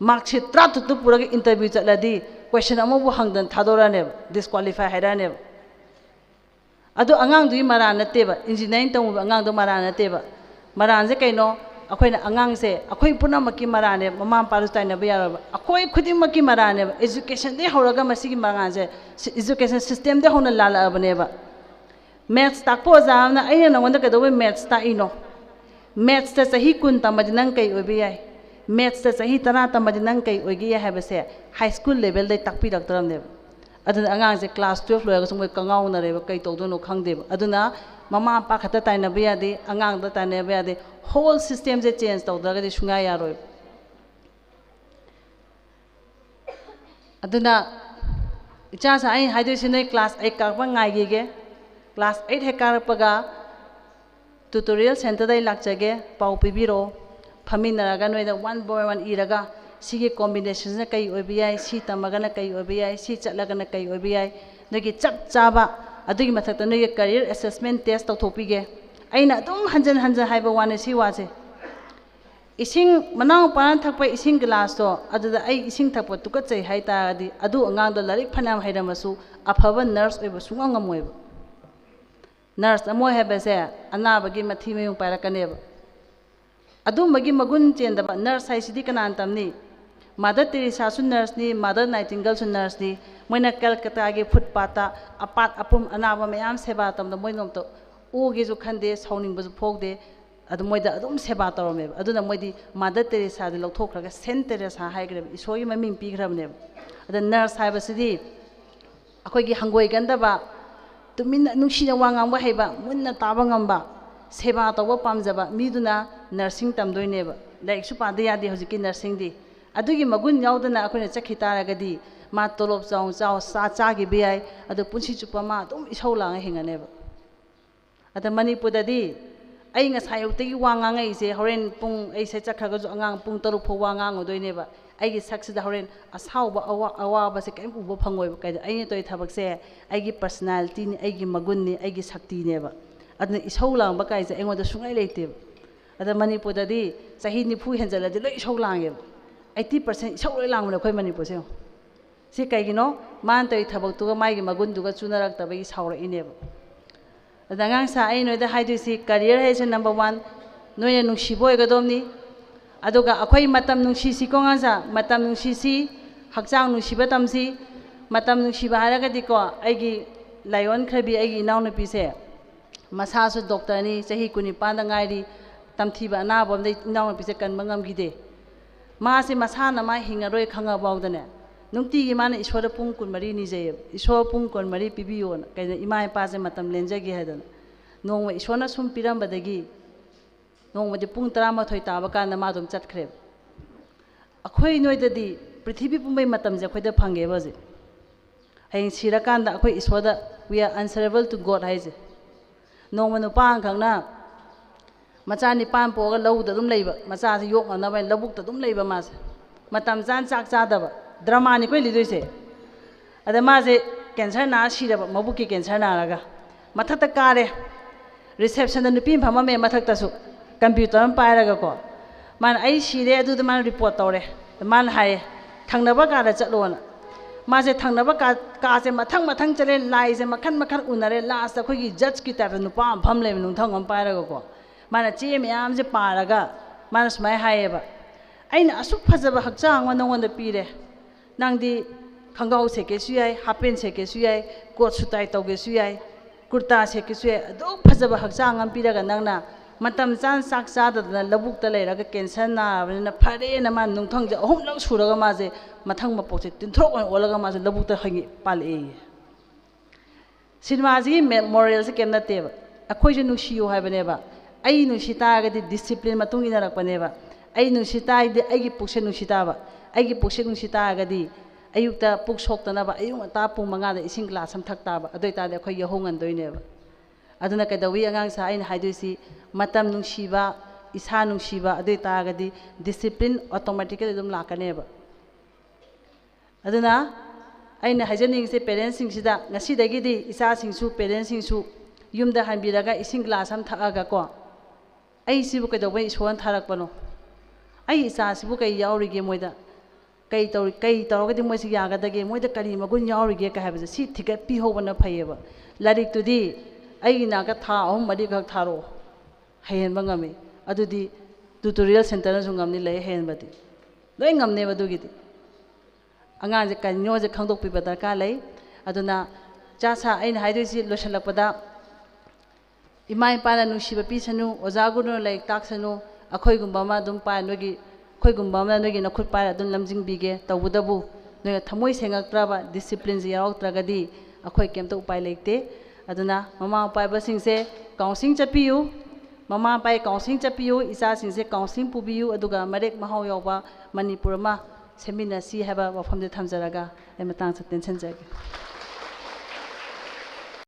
मार्कशीट 30 पुरग इंटरव्यू चलदी क्वेश्चन अमबु हंगदन थादोराने डिस्क्वालीफाई हैराने अदो अंगांग दुई मरा नतेबा इंजीनियरिंग तमु अंगांग दो मरा नतेबा मरान से कइनो अखोइना अंगांग से अखोइ पुनमकी मराने ममा पारुस ताइनबा यारबा अखोइ खुदिमकी मराने एजुकेशन दे होरगा मसिगी मरान से एजुकेशन सिस्टम दे होना लालाबनेबा मैथ्स ताको जामना अइना नंगोंदा कदोबे मैथ्स ताइनो मैथ्स ता सही कुन तमदि नंग कई ओबे याय मैथ्स ता सही तना तमदि नंग कई ओगी याय हाबसे हाई स्कूल लेवल दे ताकपि रक्तरमनेबा अदुना अंगांग से क्लास 12 लोयगा सुमय कंगाउनरेबा कई तौदोनो खंगदेबा अदुना ममा पा खता ताइनबा यादे अंगांग दा ताइनबा यादे होल सिस्टम से चेंज तौदरगदि सुंगा यारोय अदुना इचा सा आई हाइदोइसे नोय क्लास 8 कारपा ngaige क्लास 8 हे कारपगा ट्यूटोरियल सेंटर दai lakchage pau pibiro phaminaraga noida one by one iraga sige combination na kai obi si tamaga na kai obi si chatlaga na kai obi nogi chap chaba adugi mathakta nogi career assessment test tawthopige aina adum hanjan hanjan haiba wane si wase ising manang pan thakpa ising glass to aduda ai ising thakpa tuka chai hai ta adi adu angang do larik phanam hairamasu aphaba nurse oiba sungangam oiba nurse amoy hebese anabagi mathi mayung parakaneba adumagi magun chendaba nurse haisidi kanan tamni Mother Teresa su nurse ni Mother Nightingale su nurse ni moina Calcutta ge footpath apat apum anaba mayam seba tamda moinom to uge ju khande sauning bu phogde adu moida adum seba torome aduna moidi Mother Teresa de lokthokraga Saint Teresa haigre isogi maming pigrabne adu nurse haibasidi akoi gi hangoi gandaba tumin nungsina wangam ba heba munna taba ngamba seba tawa pamjaba miduna nursing tamdoineba like su pade yadi hojiki nursing di adugi magun yaudana akoina chakhitara ma tolop chaw chaw sa cha gi biai adu punsi chupa ma dum isaulang hinganeba ada manipur di ai nga sayuktegi wangang ai se horen pung ai se chakhaga ju angang pung taruk pho wangang odoineba ai gi saksida horen asauba awa ba se kaim uba phangoi kai ai toi thabak se ai gi personality ni ai gi magun ni ai gi shakti neba adna isaulang ba kai se engoda sungai leite ada manipur di sahi ni phu henjala di loi isaulang 80% isau loi lang khoi manipur se si kai gi no man toi thabak tu ga mai gi magun du ga chunarak ta bai saura ineba adangang sa ai noi da haidu si career hai se number 1 noi na nungsi boy ga domni aduga akhoi matam nungsi si ko nga sa matam nungsi si hakchang nungsi ba tam si matam nungsi ba hara ga di ko ai gi lion khabi ai gi naw na pi se masa su doctor ni chahi kuni pa da ngai ri tamthi ba na bom dei naw na pi se kan mangam gi de ma se masa na ma hinga roi khanga baw da ne nungti gi mana ishwara pung kun mari ni jay ishwara pung kun mari pibiyo kaina ima pa je matam lenjagi hadan nongwa ishwana sum piram badagi nongwa de pung 13 taba kana ma dum chatkhre akhoi noidadi prithvi pumbai matam je khoida phange baje hayin sira kanda akhoi ishwada we are answerable to god haije nongwa no pang khangna macha ni pan poga lawda dum leiba macha se yok na bai labuk ta dum leiba ma matam jan chak cha daba drama ni koi lidoise ada ma je cancer na siraba mabuki cancer na raga mathata kare reception da nupi phama me mathakta su computer am pairaga ko man ai sire adu da man report tawre man hai thangnaba ka da chatlona ma je thangnaba ka je mathang chale lai je makhan unare last da khoi gi judge ki tar nupa pham le nu thang am pairaga ko mana che me am je paraga man smai haieba aina asuk phajaba hakchang wa nongon da pire nangdi khangau seke suyai hapen seke suyai coat sutai toge suyai kurta seke suyai ado phajaba hakchang am piraga nangna matam chan sak cha da labuk ta leiraga cancer na na phare na man nungthang je ahum lang suraga ma je mathang ma pose tinthrok on olaga ma je labuk ta hangi pal e cinema ji memorial se kem na te ba akhoi je nusiyo haibane ba ai nusita ga di discipline matung ina rak bane ba ai nusita di ai gi pukse nusita ba ai gi pukse nusita ga di ayukta puk sokta na ba ayung ta pung manga da ising class sam thak ta ba adoi ta de khoi ye hongan doine ba aduna ka dawi angang sa ain haiduisi matam nungsiba isa nungsiba adoi ta ga di discipline automatically dum lakane ba aduna aina haijaning se parents sing sida ngasi dagi di isa sing su parents sing su yumda hanbiraga ising class sam thakaga ko ai sibu ka dawi ison tharak pano ai isa sibu kai yaurige moida kai tawga di moisi yaga dage moida kari magun yaurige ka habaje si thika pi hobana phayeba larik tudi ai na ka tha ahum mari ka tharo hayen bangame adudi tutorial center na sungam ni lei hen badi loi ngamne badugi di anga je kan nyo je khangdok pi badar ka lei aduna cha sa ai na haidoi si losalakpada imai pana nusiba pi sanu ojaguno lei tak sanu akhoi gumba ma dum pa nogi khoi gumba ma nogi na khut pa adun lamjing bige tawbudabu no thamoi sengaktraba discipline ji yauktragadi akhoi kemta upai leite aduna mama pai ba sing se counseling chapiu mama pai counseling chapiu isa sing se counseling pubiu aduga marek mahau yoba manipur ma ꯁꯦꯝꯃꯤꯟꯅꯁꯤ ꯍꯥꯏꯕ ꯋꯥꯐꯝꯗꯨ ꯊꯝꯖꯔꯒ ꯑꯩ ꯃꯇꯥꯡꯁꯤꯗ ꯇꯦꯟꯁꯤꯟꯖꯒꯦ꯫